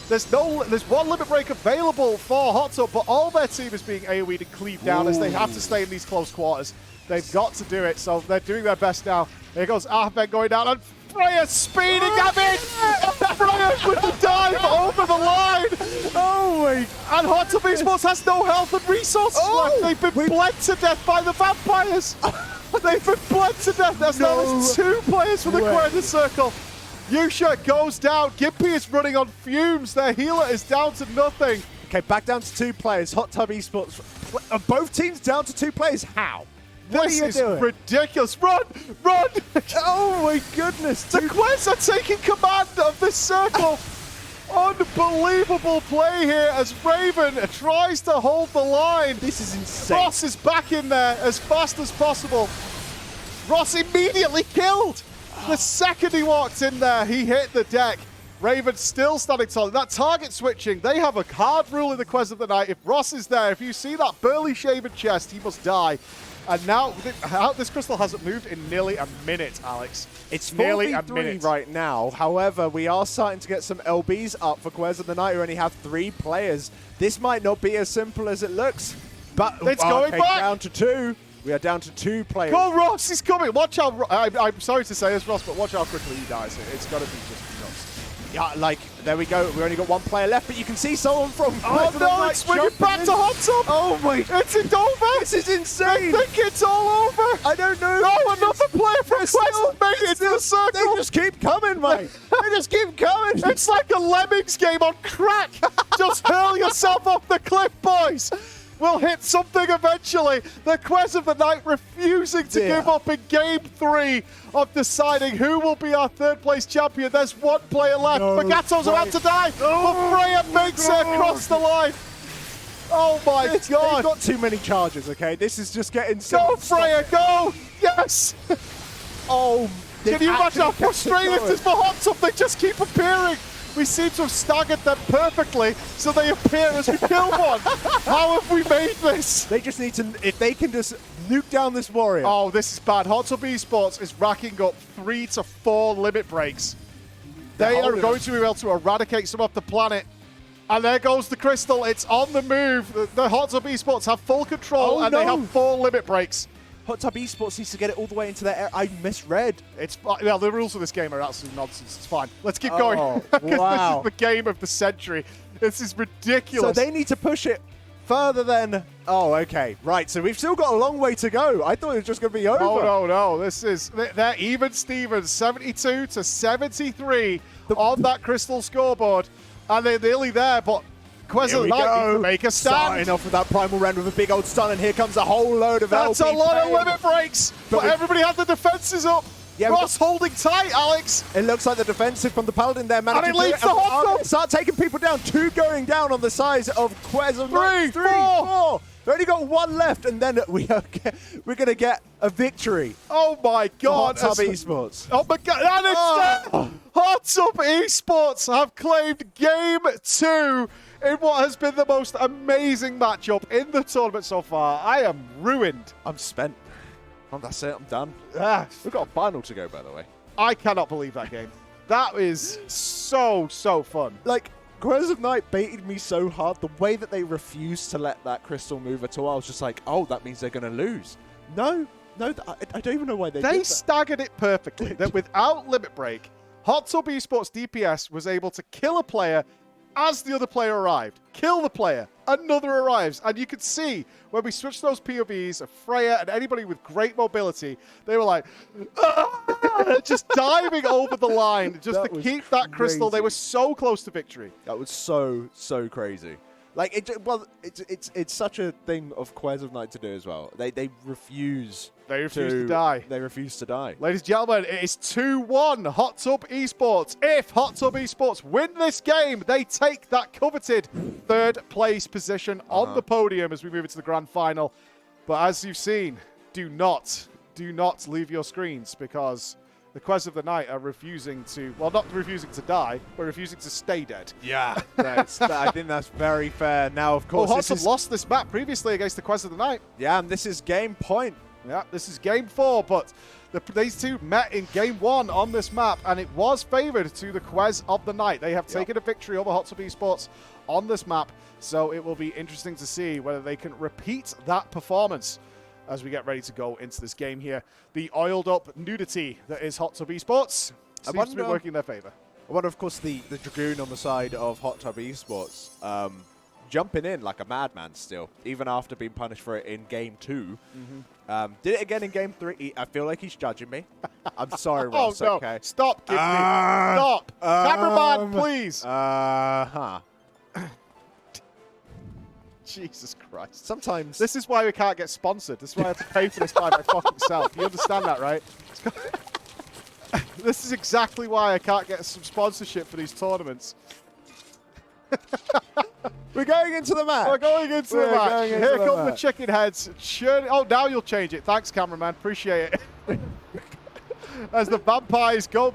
There's one limit break available for Hot Tub, but all their team is being AoE'd and cleaved down as they have to stay in these close quarters. They've got to do it, so they're doing their best now. Here goes Ahmed going down, and Freya speeding them in! Freya with the dive over the line! Oh my... And Hot Tub Esports has no health and resources left. They've been bled to death by the vampires! They've been bled to death. There's now 2 players for the Quez circle. Yusha goes down. Gimpy is running on fumes. Their healer is down to nothing. Okay, back down to 2 players. Hot Tub Esports. Are both teams down to 2 players? How? What This are you is doing? ridiculous. Run! Run! Oh my goodness. The Quez are taking command of this circle. Unbelievable play here as Raven tries to hold the line. This is insane. Ross is back in there as fast as possible. Ross immediately killed. The second he walked in there, he hit the deck. Raven still standing solid. That target switching, they have a hard rule in the Quez of the Night. If Ross is there, if you see that burly shaven chest, he must die. And now, this crystal hasn't moved in nearly a minute, Alex. It's nearly a 4v3 minute right now. However, we are starting to get some LBs up for Quez of the Night who only have 3 players. This might not be as simple as it looks. But It's going back. Down to 2. We are down to 2 players. Go, Ross! He's coming. Watch out. I'm sorry to say this, Ross, but watch how quickly he dies. It's got to be just nuts. Yeah, like, there we go. We only got 1 player left, but you can see someone from... Oh, no, it's swinging back to Hot Tub. Oh, my... It's over. This is I insane. think it's all over. I don't know. No, another player from They're Quest still- has made it to the They circle. just keep coming, mate. They just keep coming. It's like a Lemmings game on crack. Just hurl yourself off the cliff, boys. We'll hit something eventually. The Quest of the Night refusing to give up in Game 3 of deciding who will be our 3rd place champion. There's 1 player left. No, Magato's about to die, but Freya makes her across the line. Oh my They've God. got too many charges, okay? This is just getting so... Go, Freya, go. Yes. Oh, Can you imagine how actually kept it frustrating it going. is for Hot Tub? They just keep appearing. We seem to have staggered them perfectly, so they appear as we kill one. How have we made this? They just need to... If they can just nuke down this warrior. Oh, this is bad. Hot Tub Esports is racking up 3 to 4 limit breaks. They are going to be able to eradicate some off the planet. And there goes the crystal. It's on the move. The Hot Tub Esports have full control, and they have 4 limit breaks. Hot Tub Esports needs to get it all the way into their air. I misread. It's well, the rules of this game are absolute nonsense. It's fine. Let's keep going. Because wow. this is the game of the century. This is So ridiculous. they need to push it further than... Oh, okay. Right, so we've still got a long way to go. I thought it was just going to be over. Oh, no. This is... They're even Stevens, 72 to 73 on that Crystal scoreboard. And they're nearly there, but Kwehstalline need to make a stand. Starting off with that Primal Rend with a big old stun, and here comes a whole load of That's LP a lot pain. of limit breaks, but everybody had the defenses up. Yeah, Ross holding tight, Alex. It looks like the defensive from the Paladin there managed And to it do leads the hot and tub. start taking people down. 2 going down on the size of Kwehstalline. Three, four. We've only got 1 left, and then we're going to get a victory. Oh my God. Hot Tub Esports. Oh my God. And it's there. Hot Tub Esports have claimed game 2 in what has been the most amazing matchup in the tournament so far. I am ruined. I'm spent. Oh, that's it. I'm done. Ah, We've got a final to go, by the way. I cannot believe that game. That is so fun. Like, Kwehstalline baited me so hard. The way that they refused to let that crystal move at all, I was just like, oh, that means they're going to lose. No, I don't even know why they did They that. staggered it perfectly. That without limit break, Hot Tub Esports DPS was able to kill a player as the other player arrived. Kill the player. Another arrives. And you could see when we switched those POVs of Freya and anybody with great mobility, they were like, just diving over the line just to keep that crystal. They were so close to victory. That was so crazy. Like, it's such a thing of Kwehstalline to do as well. They refuse. They refuse to die. They refuse to die. Ladies and gentlemen, it is 2-1 Hot Tub Esports. If Hot Tub Esports win this game, they take that coveted 3rd place position on the podium as we move into the grand final. But as you've seen, do not leave your screens, because the Quest of the Night are refusing to, well, not refusing to die, but refusing to stay dead. Yeah, I think that's very fair. Now, of course, Hot Tub lost this map previously against the Quest of the Night. Yeah, and this is game point. Yeah, this is game 4, but these two met in game 1 on this map, and it was favored to the Quest of the Night. They have taken a victory over Hot Tub Esports on this map, so it will be interesting to see whether they can repeat that performance as we get ready to go into this game here. The oiled up nudity that is Hot Tub Esports seems to be working in their favor. I wonder, of course, the Dragoon on the side of Hot Tub Esports jumping in like a madman still, even after being punished for it in game 2. Did it again in game 3. I feel like he's judging me. I'm sorry, Ross. Oh, no. Okay. Stop, Gibby. Stop. Cameraman, please. Jesus Christ. Sometimes... This is why we can't get sponsored. This is why I have to pay for this by my fucking self. You understand that, right? This is exactly why I can't get some sponsorship for these tournaments. We're going into the match. We're going into the match. Here come the chicken heads. Oh, now you'll change it. Thanks, cameraman. Appreciate it. As the vampires go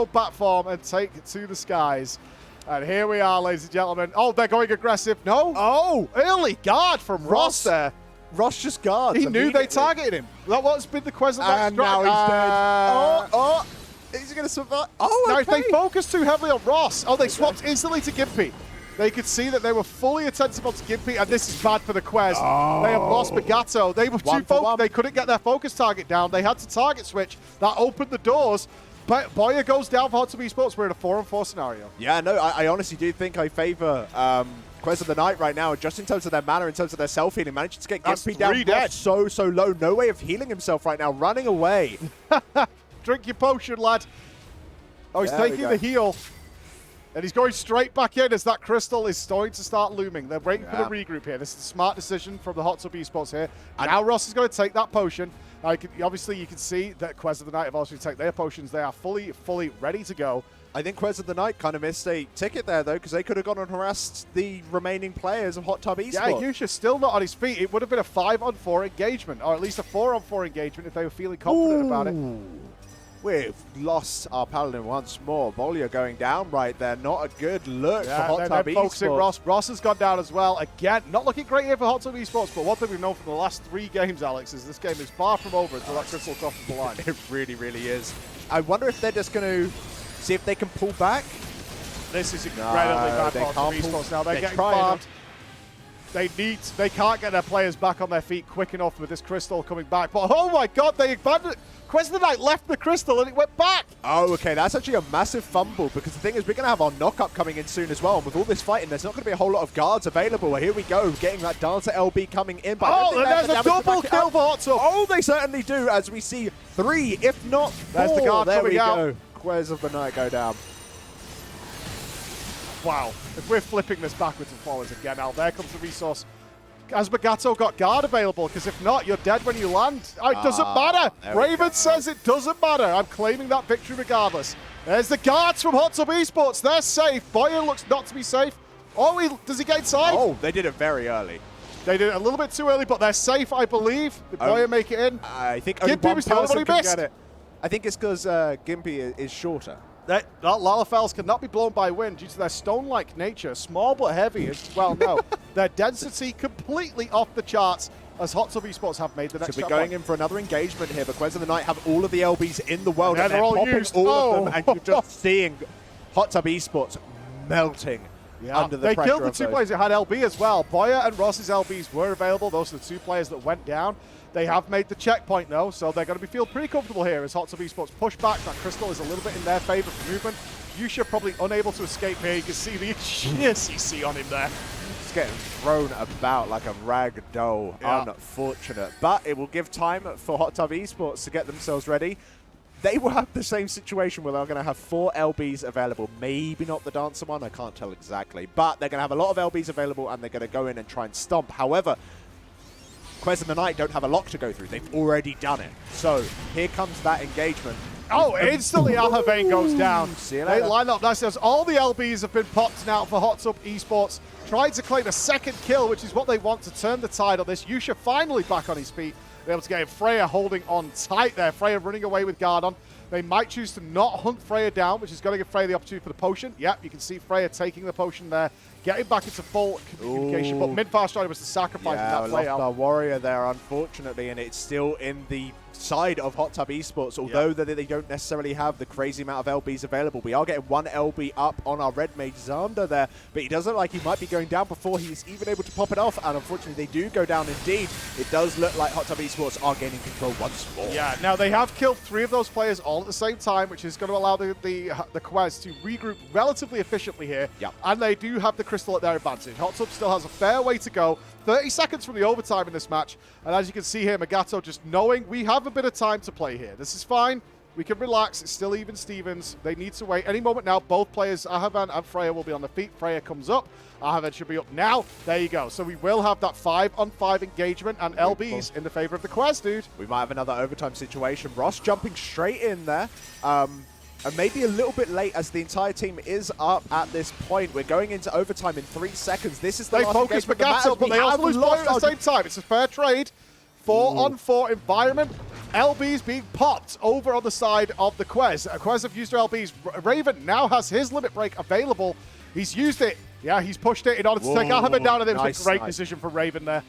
bat form and take it to the skies. And here we are, ladies and gentlemen. Oh, they're going aggressive. No. Oh, early guard from Ross there. Ross just guards. He knew they targeted him. That what's been the Quest of the Night And now he's dead. Oh, is he going to survive? Oh, now, okay. if they focus too heavily on Ross, they swapped instantly to Gimpy. They could see that they were fully attentive onto Gimpy, and this is bad for the Quest. They have lost Bagato. They were too focused. They couldn't get their focus target down. They had to target switch. That opened the doors. But Boya goes down for Hot Tub Esports. We're in a 4-on-4 scenario. Yeah, no, I honestly do think I favor Quest of the Night right now, just in terms of their mana, in terms of their self-healing. Managing to get Gimpy down dead. so low. No way of healing himself right now. Running away. Drink your potion, lad. Oh, he's taking the heal. And he's going straight back in as that crystal is starting to start looming. They're waiting for the regroup here. This is a smart decision from the Hot Tub Esports here. And now Ross is going to take that potion. Obviously, you can see that Quest of the Night have also taken their potions. They are fully ready to go. I think Quest of the Night kind of missed a ticket there, though, because they could have gone and harassed the remaining players of Hot Tub Esports. Yeah, Yusha's still not on his feet. It would have been a 5-on-4 engagement, or at least a 4-on-4 engagement if they were feeling confident about it. We've lost our Paladin once more. Bolio going down right there. Not a good look for Hot Tub focusing Esports. Ross has gone down as well. Again, not looking great here for Hot Tub Esports, but one thing we've known from the last 3 games, Alex, is this game is far from over until that crystal crosses the line. It really is. I wonder if they're just going to see if they can pull back. This is incredibly bad for Hot Tub Esports now. They're getting farmed. They can't get their players back on their feet quick enough with this crystal coming back. But oh my god, they abandoned it. Kwehstalline left the crystal and it went back. Oh, okay, that's actually a massive fumble because the thing is we're going to have our knock-up coming in soon as well. And with all this fighting, there's not going to be a whole lot of guards available. Here we go, getting that Dancer LB coming in. But oh, and there's a double kill for HotTub. Oh, they certainly do, as we see 3, if not 4. There's the guard there coming we out. go. Quez of the night go down. Wow, if we're flipping this backwards and forwards again now, there comes the resource. Has Magato got guard available? Because if not, you're dead when you land. Oh, it doesn't matter. Raven says it doesn't matter. I'm claiming that victory regardless. There's the guards from HotTub Esports. They're safe. Boyer looks not to be safe. Oh, does he get inside? Oh, they did it very early. They did it a little bit too early, but they're safe, I believe. Did Boyer make it in? I think only Gimpy one was the only one person who can missed. get it. I think it's because Gimpy is shorter. Lalafels cannot be blown by wind due to their stone-like nature. Small but heavy as well. No, their density completely off the charts as HotTub Esports have made the next So we're going in for another engagement here, but Quez of the Night have all of the LBs in the world, Yeah, and they're all popping used. all of them, and you're just seeing HotTub Esports melting under the they pressure killed the of two those. players that had LB as well. Boyer and Ross's LBs were available. Those are the 2 players that went down. They have made the checkpoint though, so they're going to feel pretty comfortable here as HotTub Esports push back. That crystal is a little bit in their favor for movement. Yusha probably unable to escape here. You can see the sheer CC on him there. It's getting thrown about like a rag doll. Yeah. Unfortunate. But it will give time for HotTub Esports to get themselves ready. They will have the same situation where they're going to have 4 LBs available. Maybe not the Dancer one, I can't tell exactly. But they're going to have a lot of LBs available and they're going to go in and try and stomp. However, Quez of the Night don't have a lock to go through. They've already done it. So here comes that engagement. Oh, instantly Alhavane goes down. See you They later. line up. That says all the LBs have been popped now for HotTub Esports. Tried to claim a second kill, which is what they want to turn the tide on this. Yusha finally back on his feet. They're able to get him. Freya holding on tight there. Freya running away with guard on. They might choose to not hunt Freya down, which is going to give Freya the opportunity for the potion. Yep, you can see Freya taking the potion there, getting back into full communication. Ooh. But Midfar Strider was the sacrifice in that play lost out. our warrior there, unfortunately, and it's still in the side of HotTub Esports, although they don't necessarily have the crazy amount of LBs available. We are getting 1 LB up on our red mage Xander there, but he does look like he might be going down before he's even able to pop it off, and unfortunately they do go down indeed. It does look like HotTub Esports are gaining control once more. Yeah, now they have killed 3 of those players all at the same time, which is going to allow the Quez to regroup relatively efficiently here. Yep. And they do have the crystal at their advantage. HotTub still has a fair way to go. 30 seconds from the overtime in this match. And as you can see here, Magato just knowing we have a bit of time to play here. This is fine. We can relax. It's still even Stevens. They need to wait. Any moment now, both players, Ahavan and Freya, will be on the feet. Freya comes up. Ahavan should be up now. There you go. So we will have that 5-on-5 engagement and LBs in the favor of the Quez, dude. We might have another overtime situation. Ross jumping straight in there. And maybe a little bit late as the entire team is up at this point. We're going into overtime in 3 seconds. This is the They last focus engagement that Magato, matters. but We they also have lose lost Boyer at the our- same time. It's a fair trade. 4-on-4 environment. LBs being popped over on the side of the Quez. Quez have used their LBs. Raven now has his limit break available. He's used it. Yeah, he's pushed it in order to take Alhamid down, and it was a great decision from Raven there.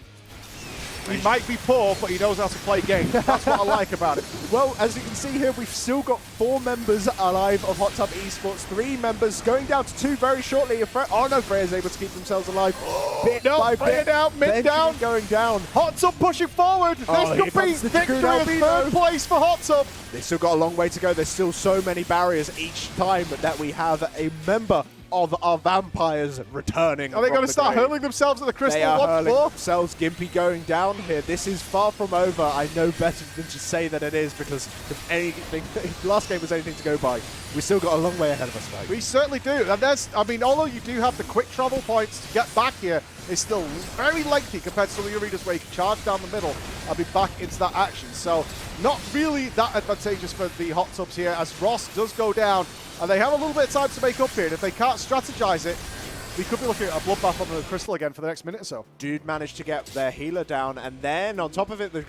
He might be poor, but he knows how to play games. That's what I like about it. Well, as you can see here, we've still got 4 members alive of HotTub Esports. 3 members going down to 2 very shortly. Oh no, Freya's able to keep themselves alive. Bit No, by Freya bit. down, mid Benjamin down. going down. HotTub pushing forward. Oh, This here could be comes the victory in Dragoon third LB, place for HotTub. They've still got a long way to go. There's still so many barriers each time that we have a member of our vampires returning. Are they going to start grave. hurling themselves at the crystal They are once hurling more? themselves. Gimpy going down here. This is far from over. I know better than to say that it is, because if anything, if last game was anything to go by, we still got a long way ahead of us, mate. We certainly do. And there's, I mean, although you do have the quick travel points to get back here, it's still very lengthy compared to some of the arenas where you can charge down the middle and be back into that action. So not really that advantageous for the Hot Tubs here, as Ross does go down. And they have a little bit of time to make up here. And if they can't strategize it, we could be looking at a bloodbath on the crystal again for the next minute or so. Dude managed to get their healer down, and then on top of it, the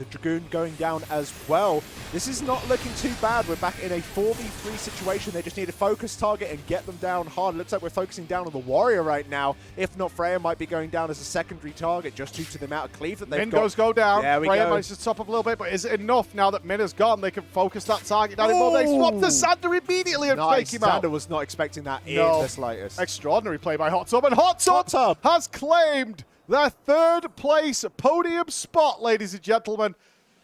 Dragoon going down as well. This is not looking too bad. We're back in a 4v3 situation. They just need a focus target and get them down hard. Looks like we're focusing down on the warrior right now. If not, Freya might be going down as a secondary target just due to the amount of cleave that they've got. Min go down. There we Freya go. manages to top up a little bit, but is it enough now that Min has gone? They can focus that target down. But they swap the Sander immediately and Nice. fake him out. Sander was not expecting that in No. the slightest. Extraordinary play by Hot Tub, and Hot Tub Hot Tub. has claimed their third place podium spot, ladies and gentlemen,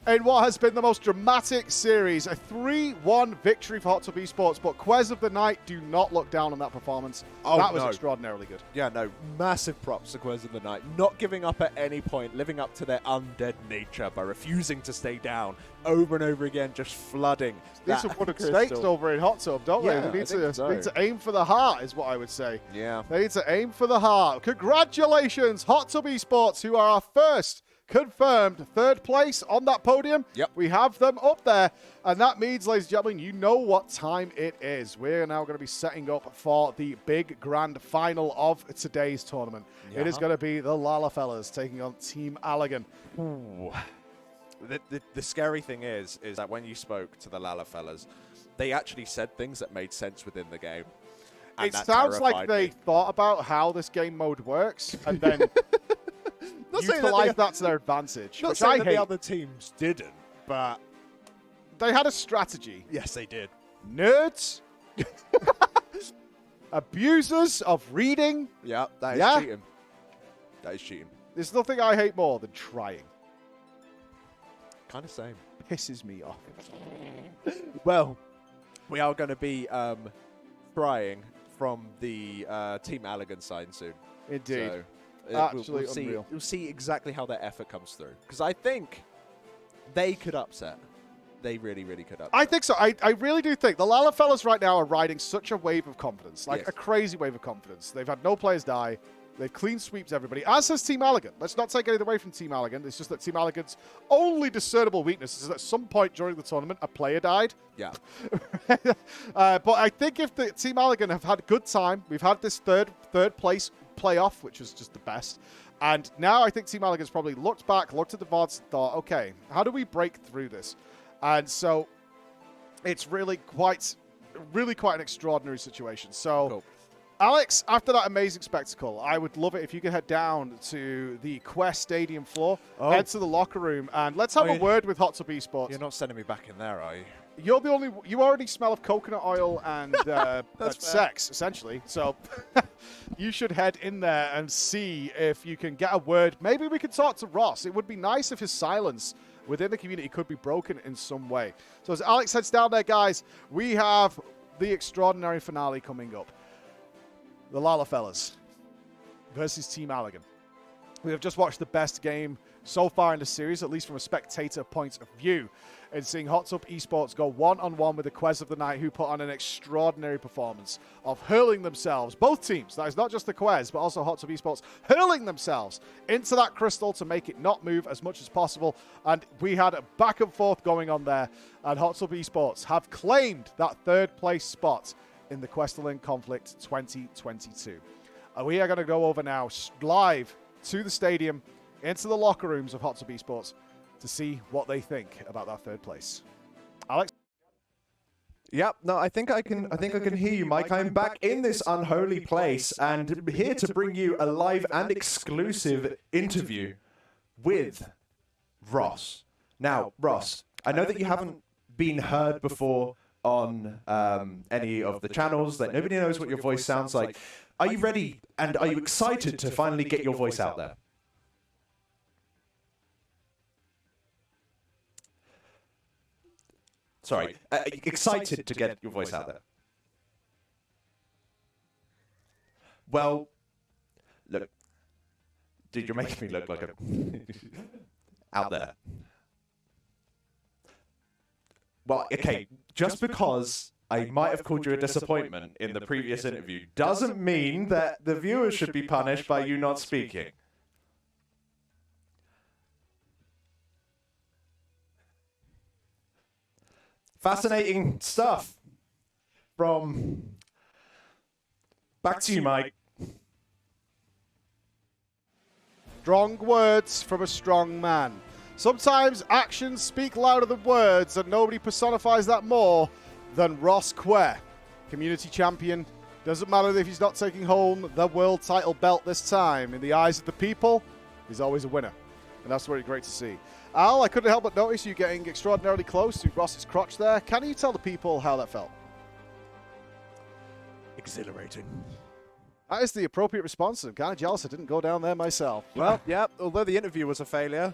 in what has been the most dramatic series. A 3-1 victory for Hot Tub Esports, but Quez of the Night do not look down on that performance. Oh, that was no. extraordinarily good. Yeah, no, massive props to Quez of the Night. Not giving up at any point, living up to their undead nature by refusing to stay down over and over again, just flooding. These are one stakes over in Hot Tub, don't Yeah, they? We need so. to aim for the heart, is what I would say. Yeah. They need to aim for the heart. Congratulations, Hot Tub Esports, who are our first confirmed third place on that podium. Yep. We have them up there. And that means, ladies and gentlemen, you know what time it is. We're now going to be setting up for the big grand final of today's tournament. It is going to be the Lala Fellas taking on Team Allegan. Ooh. The scary thing is that when you spoke to the Lala fellas, they actually said things that made sense within the game. And It that sounds like terrified they me. thought about how this game mode works and then Not saying utilize that to their advantage, Not which saying I that hate. the other teams didn't, but They had a strategy. yes, they did. Nerds, abusers of reading. Yeah, that is Yeah. cheating. That is cheating. There's nothing I hate more than trying. Kind of same. Pisses me off. Well, we are going to be trying from the Team Allegan side soon. Indeed. So, Absolutely we'll see, unreal. we'll see exactly how their effort comes through. Because I think they could upset. They really, really could upset. I think so. I really do think the Lala fellas right now are riding such a wave of confidence, like Yes. a crazy wave of confidence. They've had no players die. They've clean sweeps everybody, as has Team Allegan. Let's not take anything away from Team Allegan. It's just that Team Allegan's only discernible weakness is that at some point during the tournament, a player died. Yeah. But I think if the Team Allegan have had a good time, we've had this third place playoff, which was just the best. And now I think Team Allegan's probably looked back, looked at the VODs and thought, okay, how do we break through this? And so it's really quite an extraordinary situation. So, Cool. Alex, after that amazing spectacle, I would love it if you could head down to the Quest Stadium floor, head to the locker room, and let's have a word with Hot Tub Esports. You're not sending me back in there, are you? You're the only. You already smell of coconut oil and fair. sex, essentially. So you should head in there and see if you can get a word. Maybe we could talk to Ross. It would be nice if his silence within the community could be broken in some way. So as Alex heads down there, guys, we have the extraordinary finale coming up. The Lala Fellas versus Team Allegan. We have just watched the best game so far in the series, at least from a spectator point of view, in seeing Hot Tub Esports go one-on-one with the Quez of the Night, who put on an extraordinary performance of hurling themselves, both teams, that is not just the Quez, but also Hot Tub Esports, hurling themselves into that crystal to make it not move as much as possible. And we had a back and forth going on there, and Hot Tub Esports have claimed that third place spot in the Kwehstalline Conflict 2022. We are going to go over now live to the stadium, into the locker rooms of Hot Tub Esports to see what they think about that third place. Alex? Yep, no, I think I can hear you, Mike. I'm back in this unholy place and here to bring you a live and exclusive interview with Ross. Now, Ross, I know that you haven't been heard before on any of the channels, that nobody knows what your voice sounds like. Are you ready and are you excited to finally get your voice out there? Sorry, excited to get your voice out there. Well, look, dude, you're making me look like a out there. Well, okay, just because I might have called you a disappointment in the previous interview doesn't mean that the viewers should be punished by you not speaking. Fascinating stuff from... Back to you, Mike. Strong words from a strong man. Sometimes actions speak louder than words, and nobody personifies that more than Ross Quer. Community champion. Doesn't matter if he's not taking home the world title belt this time. In the eyes of the people, he's always a winner. And that's really great to see. Al, I couldn't help but notice you getting extraordinarily close to Ross's crotch there. Can you tell the people how that felt? Exhilarating. That is the appropriate response. I'm kind of jealous I didn't go down there myself. Well, yeah, although the interview was a failure,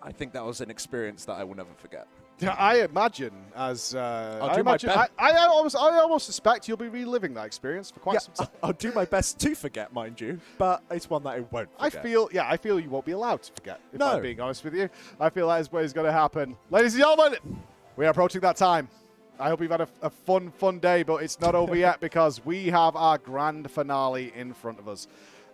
I think that was an experience that I will never forget. Yeah, I imagine as I'll do my best. I almost suspect you'll be reliving that experience for quite some time. I'll do my best to forget, mind you, but it's one that I won't forget. I feel you won't be allowed to forget, if No. I'm being honest with you. I feel that is what is going to happen. Ladies and gentlemen, we are approaching that time. I hope you've had a fun day, but it's not over yet because we have our grand finale in front of us.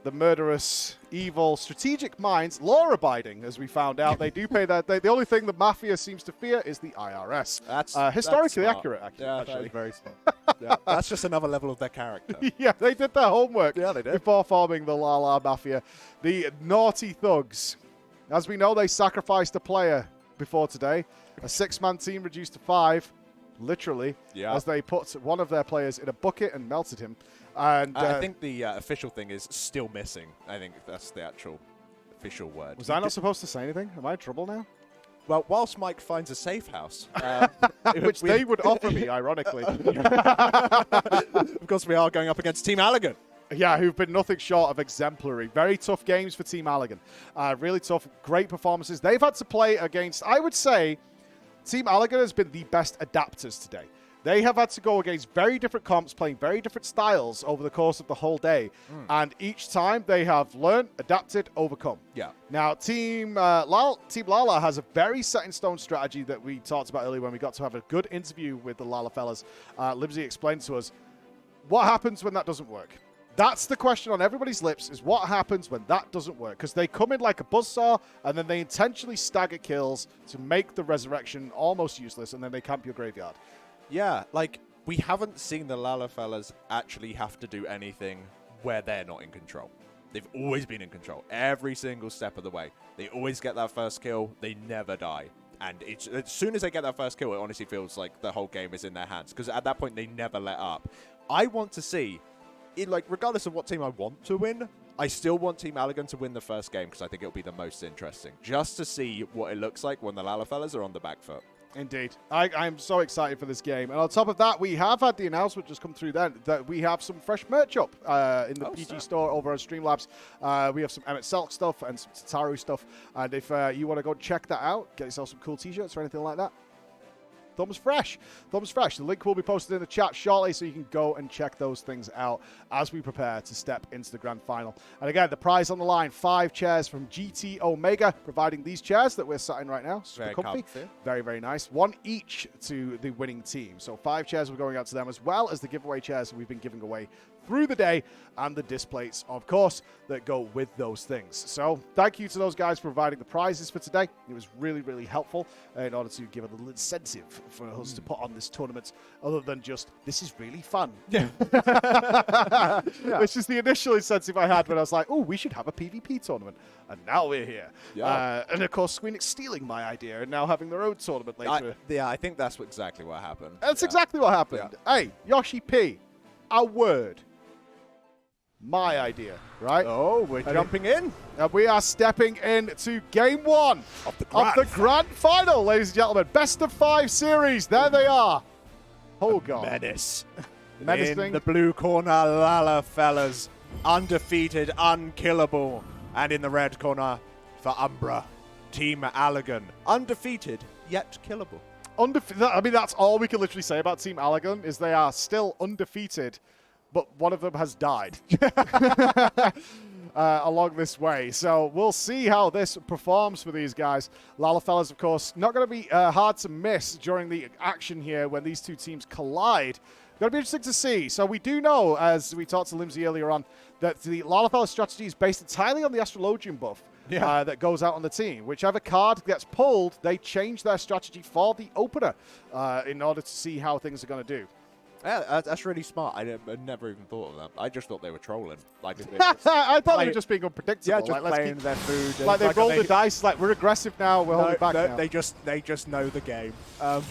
The murderous, evil, strategic minds, law-abiding, as we found out. They do pay that. The only thing the mafia seems to fear is the IRS. That's historically smart. accurate, Yeah, actually. that is very smart. Yeah, that's just another level of their character. Yeah, they did their homework Yeah, they did. before forming the La La Mafia. The naughty thugs. As we know, they sacrificed a player before today. A 6-man team reduced to 5, literally, as they put one of their players in a bucket and melted him. And I think the official thing is still missing. I think that's the actual official word. was I not supposed to say anything? Am I in trouble now? Well, whilst Mike finds a safe house, Which they would offer me, ironically. of course, we are going up against Team Allegan. Yeah, who've been nothing short of exemplary. Very tough games for Team Allegan. Really tough, great performances. They've had to play against, I would say, Team Allegan has been the best adapters today. They have had to go against very different comps, playing very different styles over the course of the whole day. And each time they have learned, adapted, overcome. Yeah. Now, Team Lala has a very set-in-stone strategy that we talked about earlier when we got to have a good interview with the Lala fellas. Libsy explained to us what happens when that doesn't work. That's the question on everybody's lips, is what happens when that doesn't work. Because they come in like a buzzsaw, and then they intentionally stagger kills to make the resurrection almost useless, and then they camp your graveyard. Yeah, like, we haven't seen the Lala fellas actually have to do anything where they're not in control. They've always been in control, every single step of the way. They always get that first kill, they never die. And it's, as soon as they get that first kill, it honestly feels like the whole game is in their hands. Because at that point, they never let up. I want to see, regardless of what team I want to win, I still want Team Allegan to win the first game because I think it'll be the most interesting. Just to see what it looks like when the Lala fellas are on the back foot. Indeed. I'm so excited for this game. And on top of that, we have had the announcement just come through then that we have some fresh merch up in the PG store over on Streamlabs. We have some Emmett Selk stuff and some Tataru stuff. And if you want to go check that out, get yourself some cool t-shirts or anything like that, Thumbs fresh. Thumbs fresh. The link will be posted in the chat shortly, so you can go and check those things out as we prepare to step into the grand final. And again, the prize on the line, 5 chairs from GT Omega, providing these chairs that we're sat in right now. Super Very comfy. comfy. Very, very nice. 1 each to the winning team. So 5 chairs will be going out to them, as well as the giveaway chairs that we've been giving away through the day, and the displays, of course, that go with those things. So thank you to those guys for providing the prizes for today. It was really, really helpful in order to give a little incentive for us to put on this tournament, other than just, this is really fun. Yeah. Which is the initial incentive I had when I was like, oh, we should have a PvP tournament. And now we're here. Yeah. And of course, Squeenix stealing my idea and now having their own tournament later. I think that's exactly what happened. That's exactly what happened. Hey, Yoshi P, a word. My idea, right? Oh, we're jumping in. And we are stepping into game 1 Of the grand final, ladies and gentlemen. Best of 5 series. There they are. Oh, God. Menace. Menacing. In the blue corner, Lala fellas. Undefeated, unkillable. And in the red corner, for Umbra, Team Allegan. Undefeated, yet killable. I mean, that's all we can literally say about Team Allegan, is they are still undefeated, but one of them has died along this way. So we'll see how this performs for these guys. Lala fellas, of course, not going to be hard to miss during the action here when these two teams collide. Going to be interesting to see. So we do know, as we talked to Limsey earlier on, that the Lala fellas strategy is based entirely on the Astrologian buff. That goes out on the team. Whichever card gets pulled, they change their strategy for the opener in order to see how things are going to do. Yeah, that's really smart. I never even thought of that. I just thought they were trolling. Like, I thought they were just being unpredictable. Yeah, just like, playing their food. Like they rolled the dice. Like, we're aggressive now. We're holding back now. They just know the game,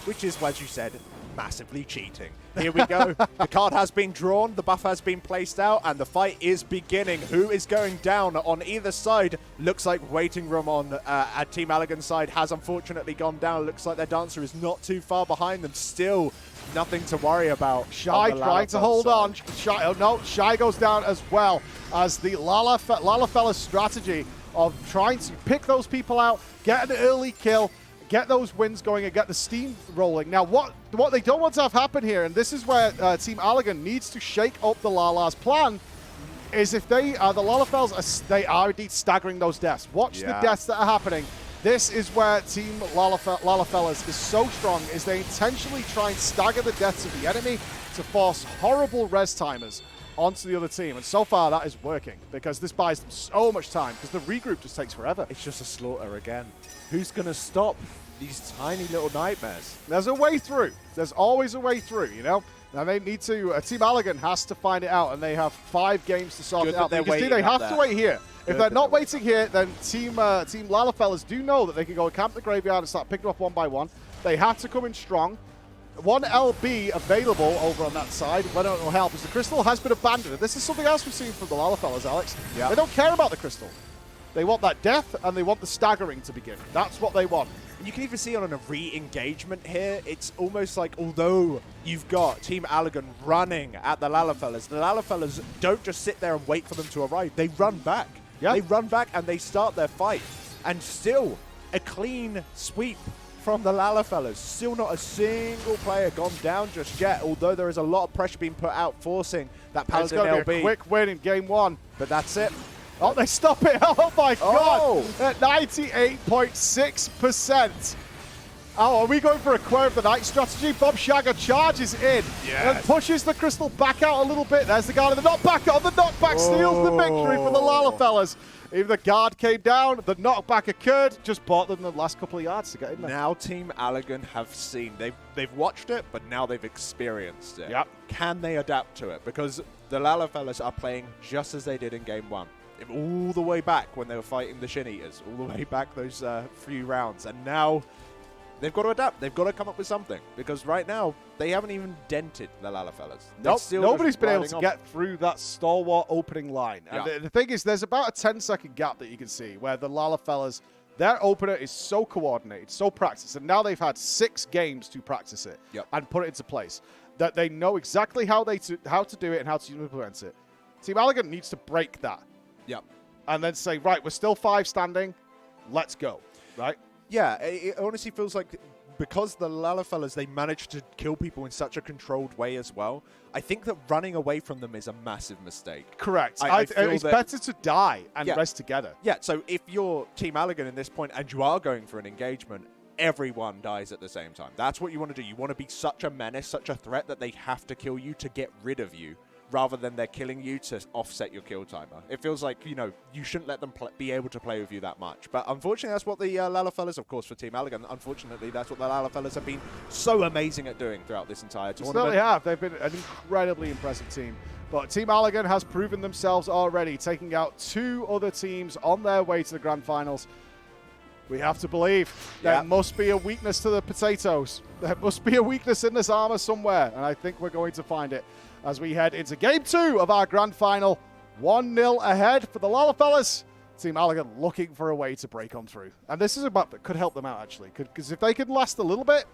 which is, as you said, massively cheating. Here we go. The card has been drawn, the buff has been placed out, and the fight is beginning. Who is going down on either side? Looks like Waiting Room on at Team Allegan's side has unfortunately gone down. Looks like their Dancer is not too far behind them. Still nothing to worry about. Shy trying to hold on. Shy, oh no, Shy goes down as well as the Lalafella's strategy of trying to pick those people out, get an early kill, get those wins going and get the steam rolling. Now, what they don't want to have happen here, and this is where Team Allegan needs to shake up the Lala's plan, is if they, the Lalafellas, they are indeed staggering those deaths. Watch the deaths that are happening. This is where Team Lalafellas is so strong, is they intentionally try and stagger the deaths of the enemy to force horrible res timers onto the other team. And so far, that is working, because this buys them so much time, because the regroup just takes forever. It's just a slaughter again. Who's going to stop these tiny little nightmares? There's a way through. There's always a way through, you know? Now they need to, Team Allegan has to find it out, and they have 5 games to sort it out. You can see they have to wait here. If they're not waiting here, then Team Lalafellas do know that they can go and camp the graveyard and start picking them off one by one. They have to come in strong. 1 LB available over on that side. Whether it will help, as the crystal has been abandoned. This is something else we've seen from the Lalafellas, Alex. Yeah. They don't care about the crystal. They want that death, and they want the staggering to begin. That's what they want. You can even see on a re-engagement here, it's almost like, although you've got Team Allegan running at the Lalafellas don't just sit there and wait for them to arrive. They run back. Yeah. They run back and they start their fight. And still, a clean sweep from the Lalafellas. Still not a single player gone down just yet, although there is a lot of pressure being put out, forcing that Paladin It's going to LB. be a quick win in game 1. But that's it. Oh, they stop it. Oh, my God. Oh. At 98.6%. Oh, are we going for a Query of the Night strategy? Bob Shagger charges in and pushes the crystal back out a little bit. There's the guard, and the knockback. Oh, the knockback steals the victory for the Lalafellas. Even the guard came down, the knockback occurred, just bought them the last couple of yards to get in there. Now Team Allegan have seen, they've watched it, but now they've experienced it. Yep. Can they adapt to it? Because the Lalafellas are playing just as they did in game 1. All the way back when they were fighting the Shin Eaters, all the way back those few rounds. And now they've got to adapt. They've got to come up with something. Because right now, they haven't even dented the Lalafellas. Nope, nobody's been able to get through that stalwart opening line. And the thing is, there's about a 10-second gap that you can see where the Lalafellas, their opener is so coordinated, so practiced, and now they've had 6 games to practice it and put it into place, that they know exactly how to do it and how to implement it. Team Allegan needs to break that. Yep. And then say, right, we're still 5 standing, let's go, right? Yeah, it honestly feels like because the Lalafellas, they managed to kill people in such a controlled way as well, I think that running away from them is a massive mistake. Correct. It's better to die and rest together. Yeah, so if you're Team Allegan in this point and you are going for an engagement, everyone dies at the same time. That's what you want to do. You want to be such a menace, such a threat that they have to kill you to get rid of you, rather than they're killing you to offset your kill timer. It feels like, you know, you shouldn't let them be able to play with you that much. But unfortunately, that's what the Lalafellas, of course, for Team Allegan, unfortunately, that's what the Lalafellas have been so amazing at doing throughout this entire tournament. Certainly have. They've been an incredibly impressive team. But Team Allegan has proven themselves already, taking out 2 other teams on their way to the grand finals. We have to believe there must be a weakness to the potatoes. There must be a weakness in this armor somewhere, and I think we're going to find it as we head into game 2 of our grand final. 1-0 ahead for the Lalafellas. Team Allegan looking for a way to break on through. And this is a map that could help them out, actually, because if they could last a little bit,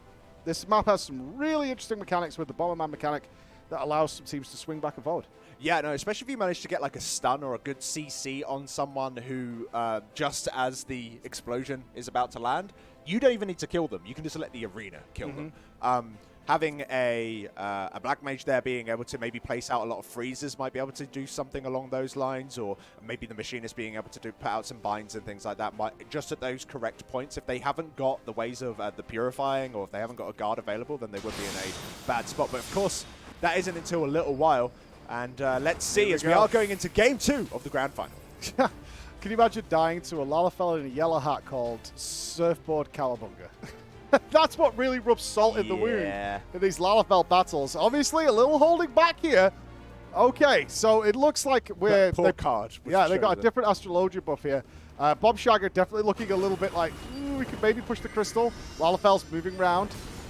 this map has some really interesting mechanics with the Bomberman mechanic that allows some teams to swing back and forward. Yeah, no, especially if you manage to get like a stun or a good CC on someone who, just as the explosion is about to land, you don't even need to kill them. You can just let the arena kill them. Having a Black Mage there being able to maybe place out a lot of freezes might be able to do something along those lines, or maybe the Machinist being able to put out some binds and things like that, might just at those correct points. If they haven't got the ways of the purifying, or if they haven't got a guard available, then they would be in a bad spot. But of course, that isn't until a little while. And let's see, as we are going into game 2 of the grand final. Can you imagine dying to a Lalafella in a yellow hat called Surfboard Cowabunga? That's what really rubs salt in the wound in these Lalafell battles. Obviously, a little holding back here. Okay, so it looks like we're... Poor card. Yeah, they got a different Astrologia buff here. Bob Shagger definitely looking a little bit like, we could maybe push the crystal. Lalafell's moving around.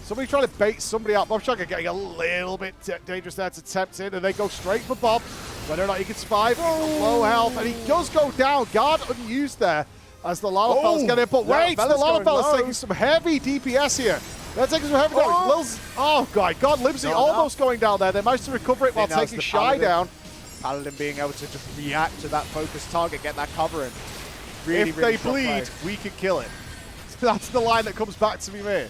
Somebody trying to bait somebody out. Bob Shagger getting a little bit dangerous there to tempt in, and they go straight for Bob. Whether or not he can survive, he's on low health, and he does go down. Guard unused there as the Lalafellas get in. But wait, the Lalafellas taking some heavy DPS here. They're taking some heavy damage. Oh, God, Libsy almost going down there. They managed to recover it while taking Shy down. Paladin being able to just react to that focused target, get that cover in. Really, if really they bleed, we can kill it. That's the line that comes back to me, mate.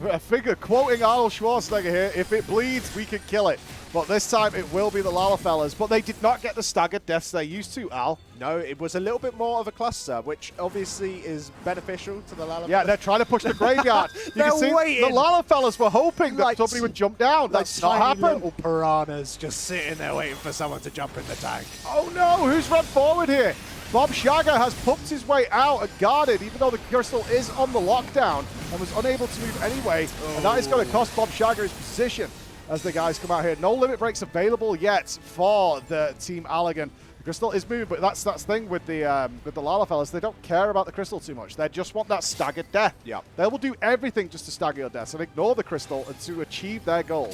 A figure quoting Arnold Schwarzenegger here, if it bleeds, we can kill it. But this time it will be the Lalafellas. But they did not get the staggered deaths they used to, Al. No, it was a little bit more of a cluster, which obviously is beneficial to the Lalafellas. Yeah, they're trying to push the graveyard. You can see waiting. the Lalafellas were hoping that somebody would jump down. That's not happened. Little piranhas just sitting there waiting for someone to jump in the tank. Oh no, who's run forward here? Bob Shagger has pumped his way out and guarded, even though the crystal is on the lockdown and was unable to move anyway. And that is going to cost Bob Shagger his position as the guys come out here. No limit breaks available yet for the Team Allergan. The crystal is moving, but that's the thing with the Lalafellas. They don't care about the crystal too much. They just want that staggered death. Yeah. They will do everything just to stagger your deaths and ignore the crystal and to achieve their goal.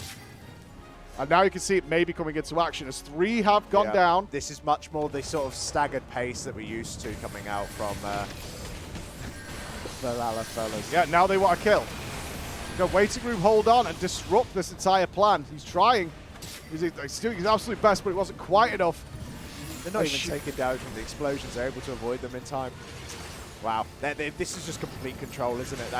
And now you can see it maybe coming into action as 3 have gone down. This is much more the sort of staggered pace that we're used to coming out from the Lalafellas. Yeah, now they want to kill. The waiting room hold on and disrupt this entire plan. He's trying. He's doing his absolute best, but it wasn't quite enough. They're not even taking damage from the explosions. They're able to avoid them in time. Wow, this is just complete control, isn't it?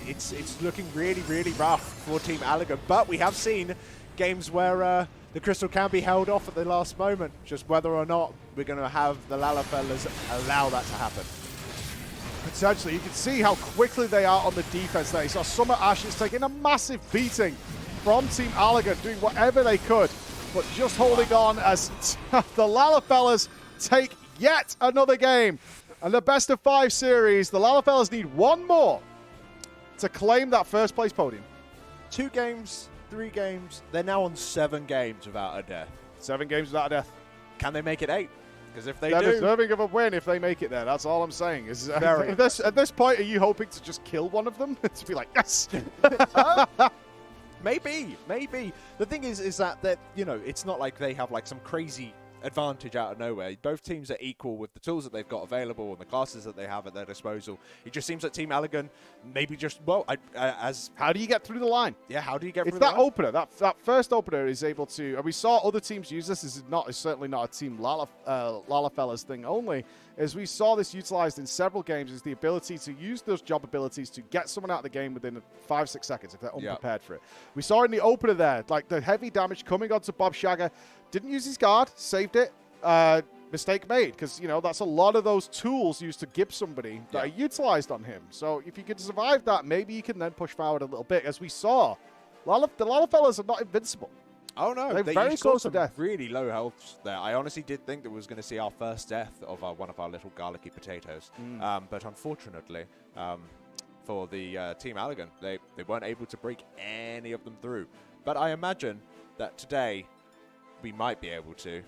It's looking really, really rough for Team Allergan, but we have seen games where the crystal can be held off at the last moment. Just whether or not we're going to have the Lalafellas allow that to happen. Potentially, you can see how quickly they are on the defense there. You saw Summer Ashes taking a massive beating from Team Allergan, doing whatever they could, but just holding on as the Lalafellas take yet another game. And the best of 5 series, the Lalafellas need 1 more to claim that first place podium. 2 games, 3 games. They're now on 7 games without a death. 7 games without a death. Can they make it 8? Because if they They're do, deserving of a win if they make it there. That's all I'm saying. Is Very at this point, are you hoping to just kill one of them to be like, yes? Maybe. The thing is that you know, it's not like they have like some crazy advantage out of nowhere. Both teams are equal with the tools that they've got available and the classes that they have at their disposal. It just seems that Team Allergan maybe just, well, How do you get through the line? Yeah, how do you get It's through that the line? opener, that first opener is able to, and we saw other teams use this. This is certainly not a Team Lalafellas thing only, as we saw this utilized in several games, is the ability to use those job abilities to get someone out of the game within 5-6 seconds if they're unprepared for it. We saw in the opener there, like the heavy damage coming onto Bob Shagger, didn't use his guard, saved it. Mistake made, because, you know, that's a lot of those tools used to give somebody that are utilized on him. So if you can survive that, maybe you can then push forward a little bit. As we saw, the Lalafellas are not invincible. Oh no, They're very close to death. Really low health there. I honestly did think that we was going to see our first death of one of our little garlicky potatoes. But unfortunately, for the Team Allergan, they weren't able to break any of them through. But I imagine that today we might be able to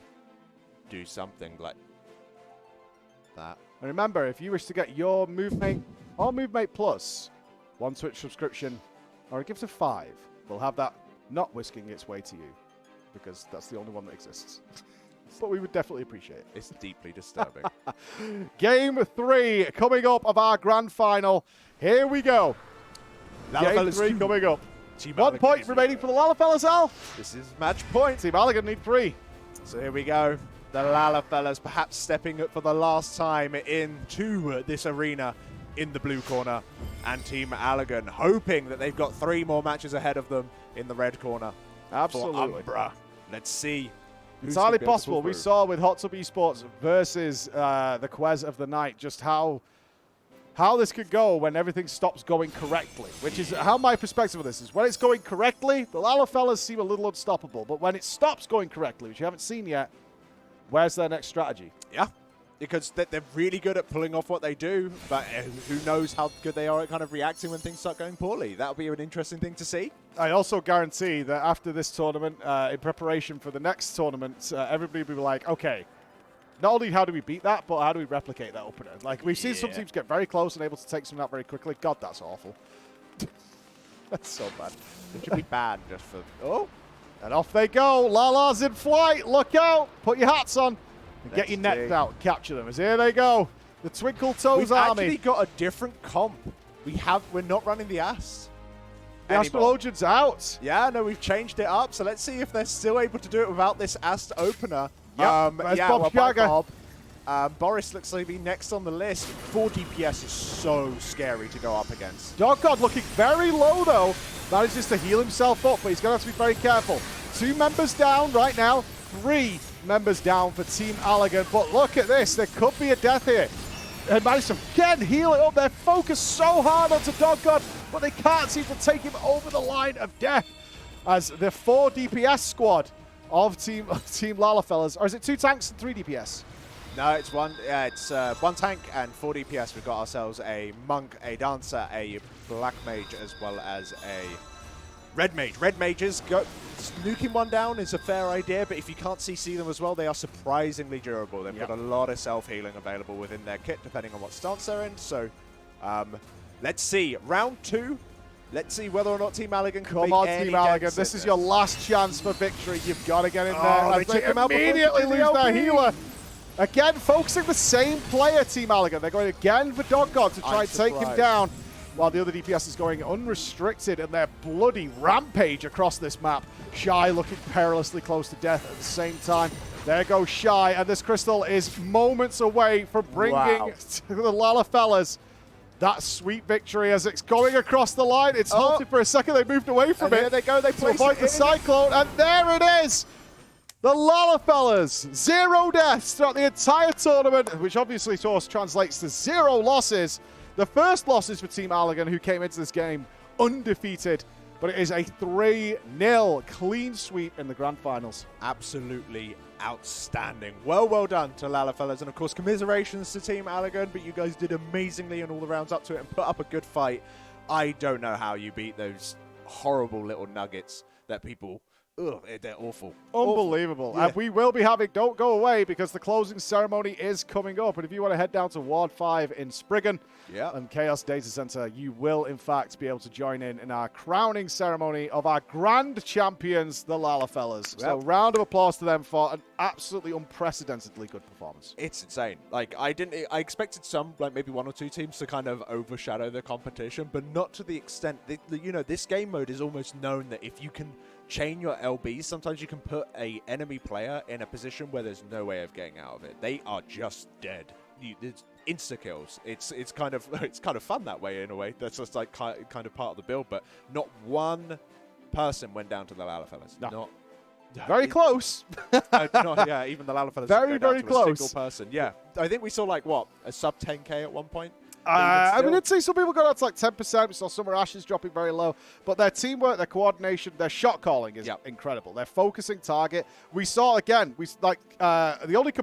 do something like that. And remember, if you wish to get your MoveMate or MoveMate Plus 1 Twitch subscription or a gift of 5, we'll have that not whisking its way to you, because that's the only one that exists. But we would definitely appreciate it. It's deeply disturbing. Game 3 coming up of our grand final. Here we go. Game 3 coming up. Team 1 Allergan point is remaining for the Lalafellas, Al. This is match point. Team Allergan need 3. So here we go. The Lalafellas perhaps stepping up for the last time into this arena in the blue corner. And Team Allergan hoping that they've got 3 more matches ahead of them in the red corner. Absolutely. For Umbra. Let's see. It's highly possible. We saw with Hot Tub Esports versus the Quez of the night just how this could go when everything stops going correctly, which is how my perspective of this is. When it's going correctly, the Lalafellas seem a little unstoppable, but when it stops going correctly, which you haven't seen yet, where's their next strategy? Yeah, because they're really good at pulling off what they do, but who knows how good they are at kind of reacting when things start going poorly. That'll be an interesting thing to see. I also guarantee that after this tournament, in preparation for the next tournament, everybody will be like, okay, not only how do we beat that, but how do we replicate that opener? Like, we've seen some teams get very close and able to take some out very quickly. God, that's awful. That's so bad. It should be bad just for... Oh! And off they go. Lala's in flight. Look out. Put your hats on. And get Let's your nets see. out. Capture them. As here they go. The Twinkle Toes We've Army. actually got a different comp. We're not running the Ass. The Astrologian's out. Yeah, no, we've changed it up. So let's see if they're still able to do it without this Ast opener. Yep, there's Bob bye, Jagger. Bob. Boris looks like he'll be next on the list. 4 DPS is so scary to go up against. Dog God looking very low, though. Manages to heal himself up, but he's going to have to be very careful. 2 members down right now. 3 members down for Team Allergan. But look at this. There could be a death here. And managed to again heal it up. They're focused so hard onto Dog God, but they can't seem to take him over the line of death. As the 4 DPS squad of Team Lalafellas. Or is it 2 tanks and 3 DPS? No, it's one. It's 1 tank and 4 DPS. We've got ourselves a monk, a dancer, a black mage, as well as a red mage. Red mages nuking one down is a fair idea, but if you can't CC them as well, they are surprisingly durable. They've got a lot of self-healing available within their kit, depending on what stance they're in. So, let's see. Round 2. Let's see whether or not Team Allergan can Come make on, any Team Allergan. dents This in is your last chance for victory. You've got to get in there. Oh, As they took him out before immediately he did the lose their LP. healer. Again, focusing the same player, Team Allergan. They're going again for Dog God to try I'm and take him surprised. down, while the other DPS is going unrestricted in their bloody rampage across this map. Shy looking perilously close to death at the same time. There goes Shy, and this crystal is moments away from bringing to the Lalafellas that sweet victory as it's going across the line. It's halted for a second. They moved away from And it. here they go. They to place avoid it the in. cyclone, and there it is. The Lalafellas, 0 deaths throughout the entire tournament, which obviously to us translates to 0 losses. The first losses for Team Allergan, who came into this game undefeated, but it is a 3-0 clean sweep in the grand finals. Absolutely outstanding. Well done to Lalafellas, and of course commiserations to Team Allergan, but you guys did amazingly in all the rounds up to it and put up a good fight. I don't know how you beat those horrible little nuggets that people... Ugh, they're awful. Unbelievable. Yeah. And we will be having, don't go away, because the closing ceremony is coming up. And if you want to head down to Ward 5 in Spriggan and Chaos Data Center, you will, in fact, be able to join in our crowning ceremony of our grand champions, the Lalafellas. So round of applause to them for an absolutely unprecedentedly good performance. It's insane. Like, I expected some, like maybe 1 or 2 teams to kind of overshadow the competition, but not to the extent that, you know, this game mode is almost known that if you can chain your LBs, sometimes you can put a enemy player in a position where there's no way of getting out of it. They are just dead. It's insta kills. It's kind of fun that way in a way. That's just like kind of part of the build. But not one person went down to the Lalafellas. No. Very close. Yeah, even the Lalafellas. Very close. A single person. Yeah, I think we saw like what, a sub 10k at one point. I mean, I'd see some people go out to like 10%. We saw Summer Ashes dropping very low. But their teamwork, their coordination, their shot calling is incredible. They're focusing target. We saw, again, the only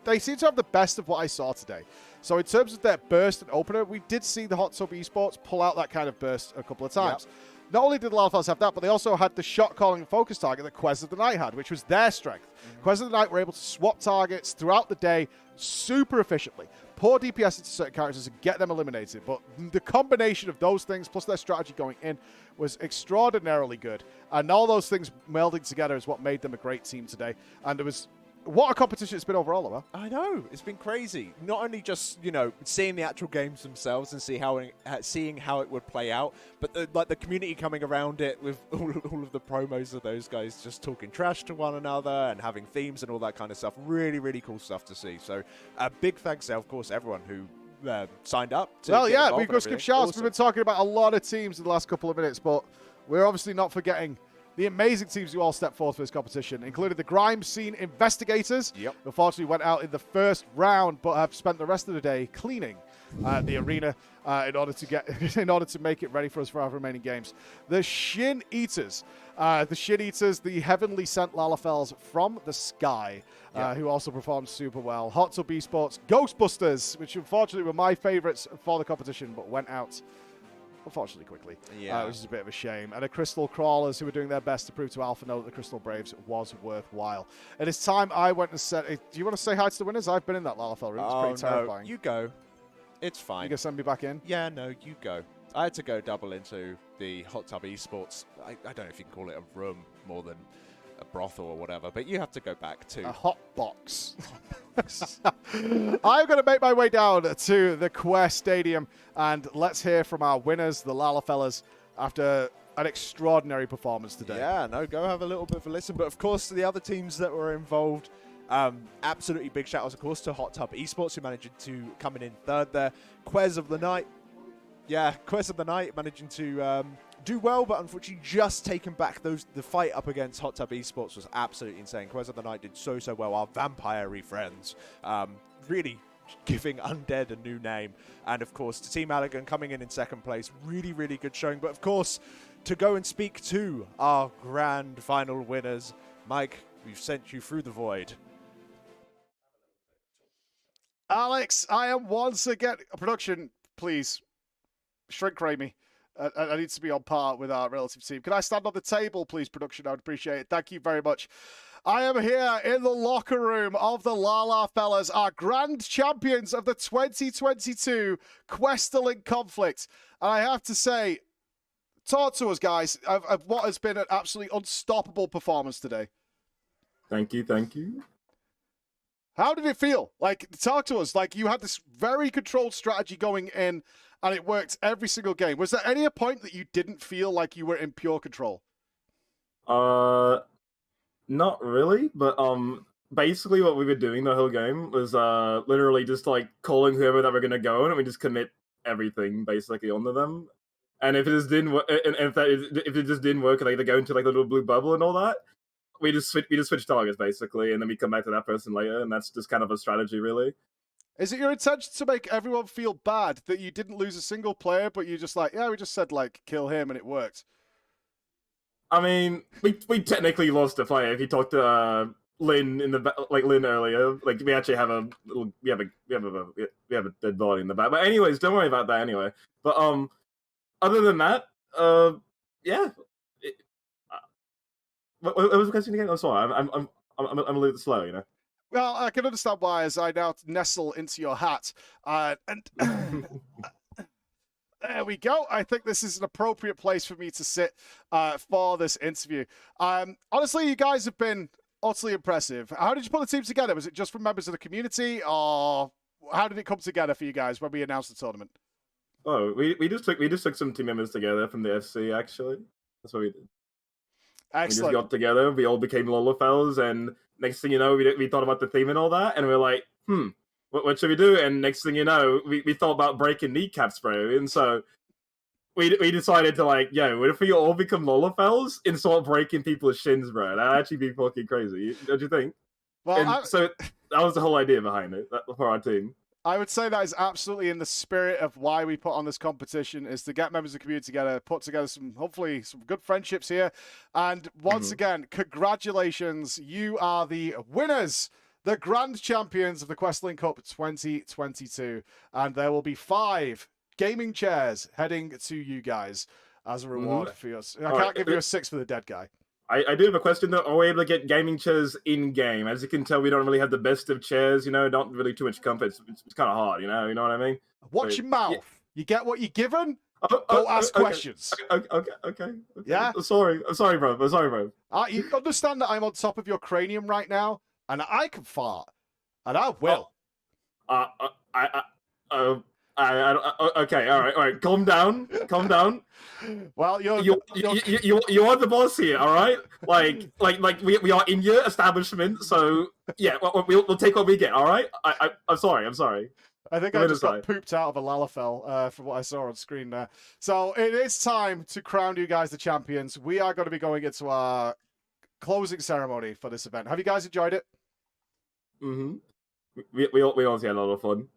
they seem to have the best of what I saw today. So in terms of their burst and opener, we did see the Hot Tub Esports pull out that kind of burst a couple of times. Yep. Not only did the Lalafellas have that, but they also had the shot calling and focus target that Quez of the Night had, which was their strength. Quez of the Night were able to swap targets throughout the day super efficiently. Pour DPS into certain characters and get them eliminated. But the combination of those things plus their strategy going in was extraordinarily good. And all those things melding together is what made them a great team today. And it was... What a competition it's been overall, though. I know. It's been crazy. Not only just, you know, seeing the actual games themselves and seeing how it would play out, but the community coming around it with all of the promos of those guys just talking trash to one another and having themes and all that kind of stuff. Really, really cool stuff to see. So a big thanks to, of course, everyone who signed up. We've got skip shouts. Awesome. We've been talking about a lot of teams in the last couple of minutes, but we're obviously not forgetting the amazing teams who all stepped forth for this competition, including the Grime Scene Investigators. Yep. Unfortunately, went out in the first round, but have spent the rest of the day cleaning the arena in order to make it ready for us for our remaining games. The Shin Eaters, the heavenly sent Lalafells from the sky, who also performed super well. Hot Tub Esports, Ghostbusters, which unfortunately were my favorites for the competition, but went out unfortunately quickly, which is a bit of a shame. And the Crystal Crawlers, who were doing their best to prove to Alpha Note that the Crystal Braves was worthwhile. And it's time I went and said, do you want to say hi to the winners? I've been in that Lalafell room. It's pretty terrifying. You go. It's fine. You going to send me back in? Yeah, no, you go. I had to go double into the Hot Tub Esports. I don't know if you can call it a room more than a brothel or whatever, but you have to go back to a hot box. I'm going to make my way down to the Quest Stadium, and let's hear from our winners, the Lala fellas, after an extraordinary performance today. Yeah, no, go have a little bit of a listen. But of course, the other teams that were involved, absolutely big shout outs, of course, to Hot Tub Esports, who managed to come in third there. Quez of the night. Yeah, Quest of the night managing to do well, but unfortunately just taking back the fight up against Hot Tub Esports was absolutely insane. Quest of the night did so well. Our vampire-y friends really giving Undead a new name. And of course, to Team Allegan coming in second place. Really good showing. But of course, to go and speak to our grand final winners, Mike, we've sent you through the void. Alex, I am once again... Production, please. Shrink ray me. I need to be on par with our relative team. Can I stand on the table, please, production? I would appreciate it. Thank you very much. I am here in the locker room of the Lala fellas, our grand champions of the 2022 Kwehstalline conflict. And I have to say, talk to us, guys, of what has been an absolutely unstoppable performance today. Thank you. How did it feel? Like, talk to us. Like, you had this very controlled strategy going in, and it worked every single game. Was there any point that you didn't feel like you were in pure control? Not really, but basically what we were doing the whole game was literally just like calling whoever that we're gonna go, and we just commit everything basically onto them. And if it just didn't work, and if it just didn't work, like they go into like the little blue bubble and all that, we just switch targets basically, and then we come back to that person later, and that's just kind of a strategy, really. Is it your intention to make everyone feel bad that you didn't lose a single player, but you just like, yeah, we just said like kill him and it worked? I mean, we technically lost a player. If you talked to Lynn Lynn earlier, like we actually have a little, we have a dead body in the back. But anyways, don't worry about that anyway. But other than that, yeah. What was the question again? I'm sorry, I'm a little bit slow, you know. Well, I can understand why, as I now nestle into your hat. And there we go. I think this is an appropriate place for me to sit for this interview. Honestly, you guys have been utterly impressive. How did you put the team together? Was it just from members of the community, or how did it come together for you guys when we announced the tournament? Oh, we just took some team members together from the FC, actually. That's what we did. Excellent. We just got together, we all became Lola fellas, and next thing you know, we thought about the theme and all that, and we were like, what should we do? And next thing you know, we thought about breaking kneecaps, bro. And so we decided to like, yo, what if we all become Lola fellas and start breaking people's shins, bro? That'd actually be fucking crazy, don't you think? Well, so that was the whole idea behind it for our team. I would say that is absolutely in the spirit of why we put on this competition, is to get members of the community together, put together hopefully some good friendships here. And once again, congratulations. You are the winners, the grand champions of the Kwehstalline Cup 2022. And there will be 5 gaming chairs heading to you guys as a reward for yours. I can't give you a 6 for the dead guy. I do have a question though. Are we able to get gaming chairs in game? As you can tell, we don't really have the best of chairs. You know, not really too much comfort. It's kind of hard. You know what I mean? Watch your mouth. Yeah. You get what you're given. Don't ask questions. Okay. Yeah. I'm sorry, bro. You understand that I'm on top of your cranium right now, and I can fart, and I will. Okay, all right. Calm down. Well, you are the boss here, all right? Like we are in your establishment, so yeah, we'll take what we get, all right? I'm sorry. I think I just got pooped out of a lalafell from what I saw on screen there. So it is time to crown you guys the champions. We are going to be going into our closing ceremony for this event. Have you guys enjoyed it? We obviously had a lot of fun.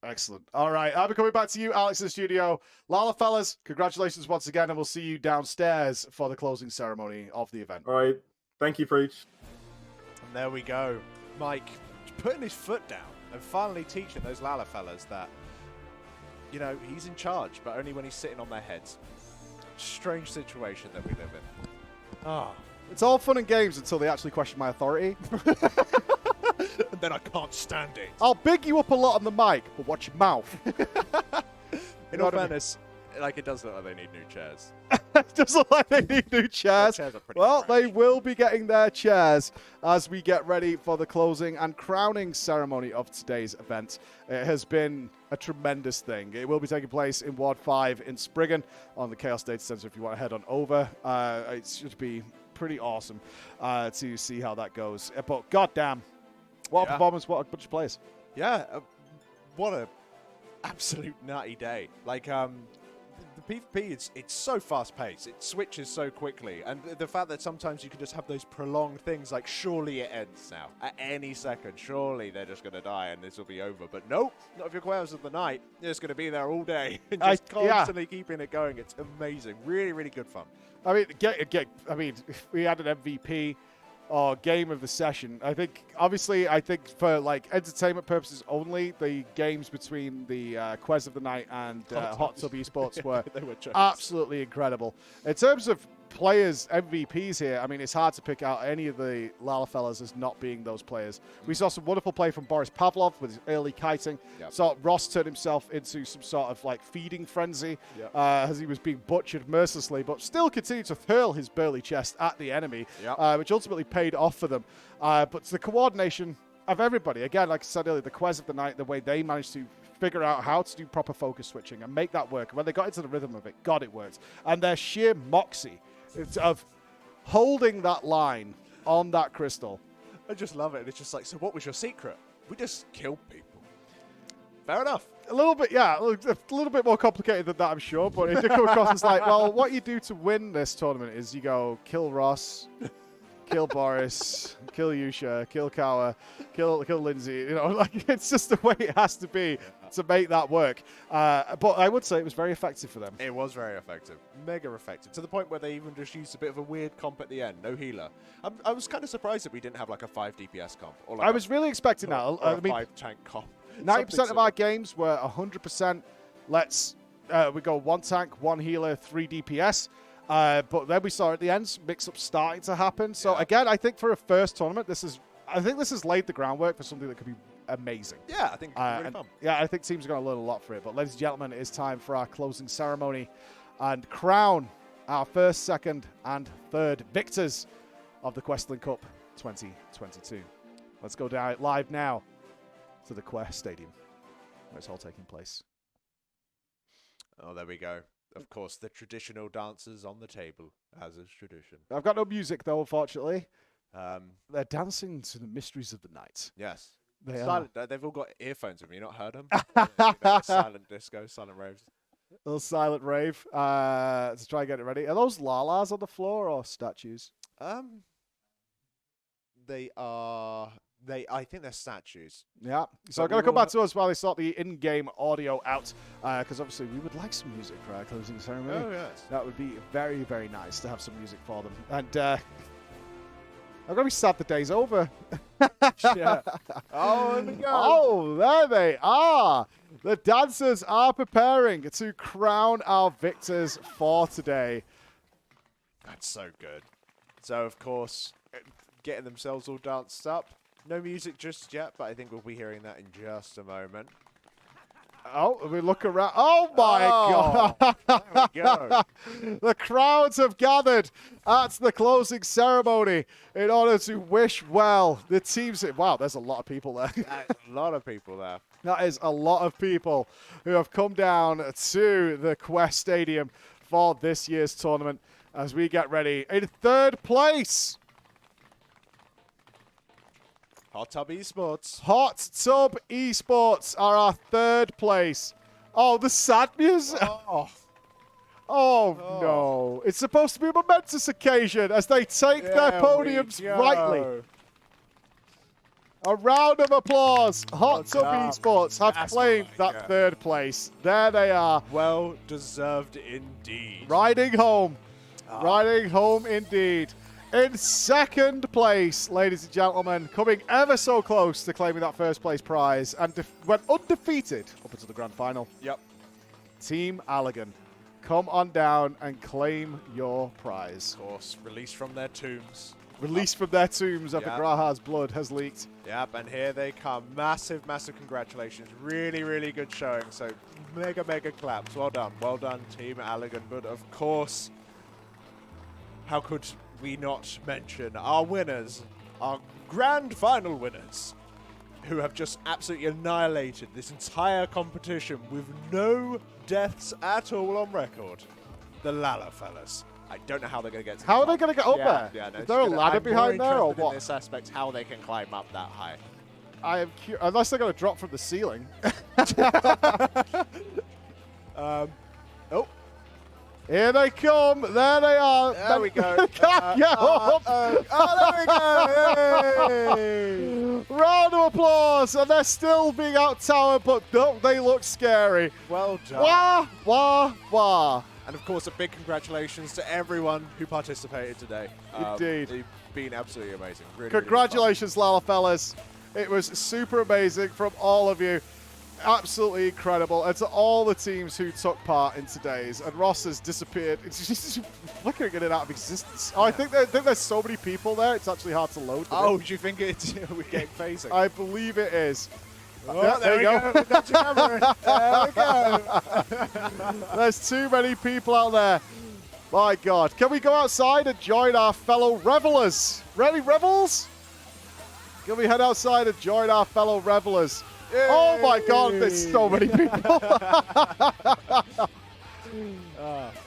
Excellent. All right, I'll be coming back to you, Alex, in the studio. Lala fellas, congratulations once again, and we'll see you downstairs for the closing ceremony of the event. All right. Thank you, Preach. And there we go. Mike putting his foot down and finally teaching those Lala fellas that, you know, he's in charge, but only when he's sitting on their heads. Strange situation that we live in. It's all fun and games until they actually question my authority. And then I can't stand it. I'll big you up a lot on the mic, but watch your mouth. In all fairness, Like, it does look like they need new chairs. Does look like they need new chairs. Chairs are pretty Well, they fresh. will be getting their chairs as we get ready for the closing and crowning ceremony of today's event. It has been a tremendous thing. It will be taking place in Ward 5 in Spriggan on the Chaos Data Center if you want to head on over. It should be pretty awesome to see how that goes. But goddamn, what a performance, what a bunch of players. Yeah, what a absolute nutty day. Like, the PvP, it's so fast-paced. It switches so quickly. And the fact that sometimes you can just have those prolonged things, like, surely it ends now. At any second, surely they're just going to die and this will be over. But nope, not if you're Quails of the Night. You're just going to be there all day and just constantly keeping it going. It's amazing. Really, really good fun. I mean, if we had an MVP or game of the session, I think for like entertainment purposes only, the games between the Quest of the Night and Hot Tub Esports were absolutely incredible. In terms of players, MVPs here, I mean, it's hard to pick out any of the Lala fellas as not being those players. We saw some wonderful play from Boris Pavlov with his early kiting. Yep. Saw Ross turn himself into some sort of like feeding frenzy as he was being butchered mercilessly, but still continued to hurl his burly chest at the enemy, which ultimately paid off for them. But the coordination of everybody, again, like I said earlier, the Quest of the Night, the way they managed to figure out how to do proper focus switching and make that work. When they got into the rhythm of it, God, it worked. And their sheer moxie of holding that line on that crystal. I just love it. It's just like, so what was your secret? We just killed people. Fair enough. A little bit, yeah, a little bit more complicated than that, I'm sure. But it did come across as like, well, what you do to win this tournament is you go kill Ross, kill Boris, kill Yusha, kill Kawa, kill Lindsay. You know, like it's just the way it has to be to make that work. But I would say it was very effective for them. It was very effective. Mega effective. To the point where they even just used a bit of a weird comp at the end. No healer. I was kind of surprised that we didn't have like a 5 DPS comp. Or like I was really expecting that. Or I a mean, 5 tank comp. 90% of our games were 100%. We go 1 tank, 1 healer, 3 DPS. But then we saw at the end mix-up starting to happen. So again, I think for a first tournament, this has laid the groundwork for something that could be amazing. Yeah, I think it's really fun. Yeah, I think teams are going to learn a lot from it. But ladies and gentlemen, it is time for our closing ceremony and crown our first, second, and third victors of the Kwehstalline Cup 2022. Let's go down live now to the Quest Stadium, where it's all taking place. Oh, there we go. Of course, the traditional dancers on the table, as is tradition. I've got no music, though, unfortunately. They're dancing to the mysteries of the night. Yes. They silent, they've all got earphones with me. You not heard them? Silent disco, silent raves. A little silent rave to try and get it ready. Are those lalas on the floor or statues? They are... I think they're statues. Yeah. So I'm going to come back to us while they sort the in-game audio out, because obviously we would like some music for our closing ceremony. Oh, yes. That would be very, very nice to have some music for them. And I'm going to be sad the day's over. Yeah. Oh, there we go. Oh, there they are. The dancers are preparing to crown our victors for today. That's so good. So, of course, getting themselves all danced up. No music just yet, but I think we'll be hearing that in just a moment. Oh, we look around. Oh, my God. There we go. The crowds have gathered at the closing ceremony in order to wish well the teams. Wow, there's a lot of people there. That's a lot of people there. That is a lot of people who have come down to the Quest Stadium for this year's tournament as we get ready. In third place, Hot Tub Esports. Hot Tub Esports are our third place. Oh, the sad music. Oh, no. It's supposed to be a momentous occasion as they take their podiums rightly. A round of applause. Hot Tub Esports have claimed that third place. There they are. Well deserved indeed. Riding home. Riding home indeed. In second place, ladies and gentlemen, coming ever so close to claiming that first place prize and went undefeated up until the grand final. Yep. Team Allegan, come on down and claim your prize. Of course, released from their tombs released from their tombs after Yeah. Graha's blood has leaked. Yep, and here they come. Massive, massive congratulations. Really, really good showing. So mega, mega claps. Well done. Well done, Team Allegan. But of course, how could we not mention our winners, our grand final winners, who have just absolutely annihilated this entire competition with no deaths at all on record. The Lala fellas. I don't know how they're going to get to How are the they top. going to get up there? Yeah, no, Is there a ladder behind there or In what? this aspect, how they can climb up that high. I am curious. Unless they're going to drop from the ceiling. Oh, Here they come. There they are. there we go. Can't get up. Oh, there we go. Hey. Round of applause. And they're still being out-towered, but don't they look scary. Well done. Wah, wah, wah. And of course, a big congratulations to everyone who participated today. Indeed. They've been absolutely amazing. Really, Congratulations, Lala fellas. It was super amazing from all of you. Absolutely incredible. And to all the teams who took part in today's. And Ross has disappeared. It's just flickering in and out of existence. Oh, I think there's so many people there, it's actually hard to load them Oh, in. do you think it's we're getting phasing? I believe it is. Oh, Yeah, there we go. That's your camera. There we go. There's too many people out there. My God. Can we go outside and join our fellow revelers? Ready, revels? Can we head outside and join our fellow revelers? Oh my God, there's so many people.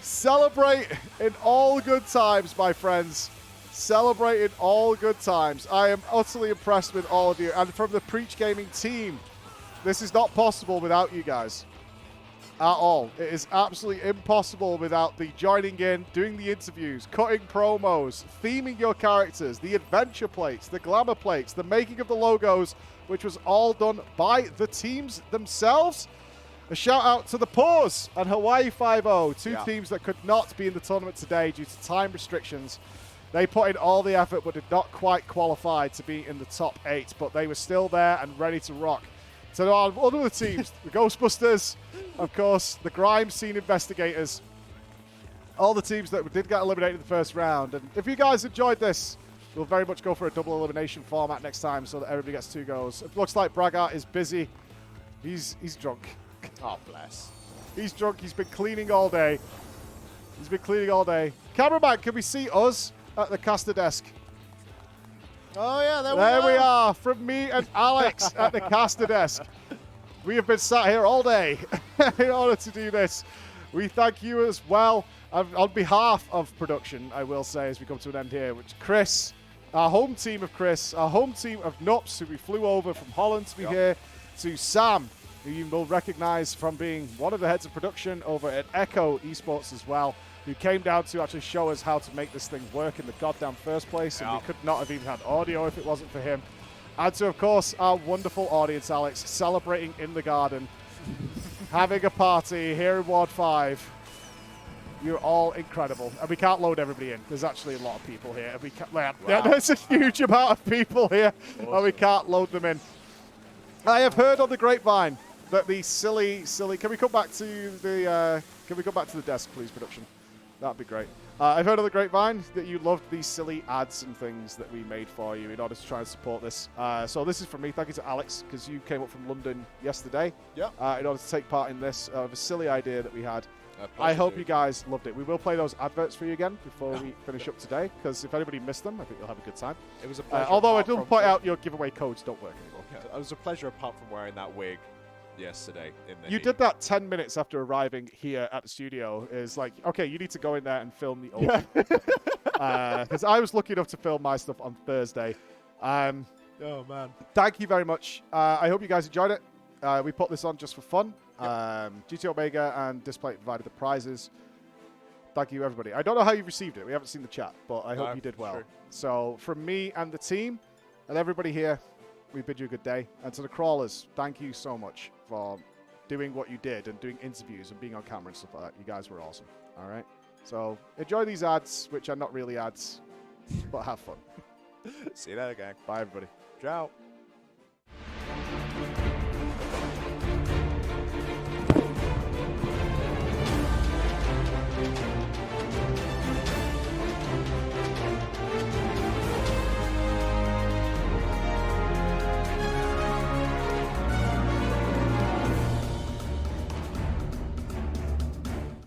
Celebrate in all good times, my friends. Celebrate in all good times. I am utterly impressed with all of you. And from the Preach Gaming team, this is not possible without you guys. At all. It is absolutely impossible without the joining in, doing the interviews, cutting promos, theming your characters, the adventure plates, the glamour plates, the making of the logos, which was all done by the teams themselves. A shout out to the Pause and Hawaii 5-0, two teams that could not be in the tournament today due to time restrictions. They put in all the effort but did not quite qualify to be in the top 8, but they were still there and ready to rock. So our other teams, the Ghostbusters, of course, the Grime Scene Investigators, all the teams that did get eliminated in the first round. And if you guys enjoyed this, we'll very much go for a double elimination format next time so that everybody gets 2 goes. It looks like Braggart is busy. He's drunk. Oh, bless. He's drunk. He's been cleaning all day. He's been cleaning all day. Cameraman, can we see us at the caster desk? Oh, yeah, There we are, from me and Alex at the caster desk. We have been sat here all day in order to do this. We thank you as well. On behalf of production, I will say, as we come to an end here, which Chris, our home team of Chris, our home team of Nups, who we flew over from Holland to be here, to Sam, who you will recognize from being one of the heads of production over at Echo Esports as well, who came down to actually show us how to make this thing work in the goddamn first place, and we could not have even had audio if it wasn't for him. And to, of course, our wonderful audience, Alex, celebrating in the garden, having a party here in Ward 5. You're all incredible. And we can't load everybody in. There's actually a lot of people here. And we can't, there's a huge amount of people here, and we can't load them in. I have heard on the grapevine that the silly, can we come back to the desk, please, production? That'd be great. I've heard on the grapevine that you loved these silly ads and things that we made for you in order to try and support this. So this is from me. Thank you to Alex, because you came up from London yesterday in order to take part in this of a silly idea that we had. I hope you guys loved it. We will play those adverts for you again before we finish up today, because if anybody missed them, I think you'll have a good time. It was a pleasure. Although I do point out your giveaway codes don't work anymore. Yeah, it was a pleasure apart from wearing that wig yesterday. You did that 10 minutes after arriving here at the studio. Is like, okay, you need to go in there and film the open. Because I was lucky enough to film my stuff on Thursday. Oh, man. Thank you very much. I hope you guys enjoyed it. We put this on just for fun. GT Omega and Display provided the prizes. Thank you, everybody. I don't know how you received it. We haven't seen the chat, but I hope you did well. Sure. So from me and the team and everybody here, we bid you a good day. And to the crawlers, thank you so much for doing what you did and doing interviews and being on camera and stuff like that. You guys were awesome. All right. So enjoy these ads, which are not really ads, but have fun. See you later, gang. Bye, everybody. Ciao.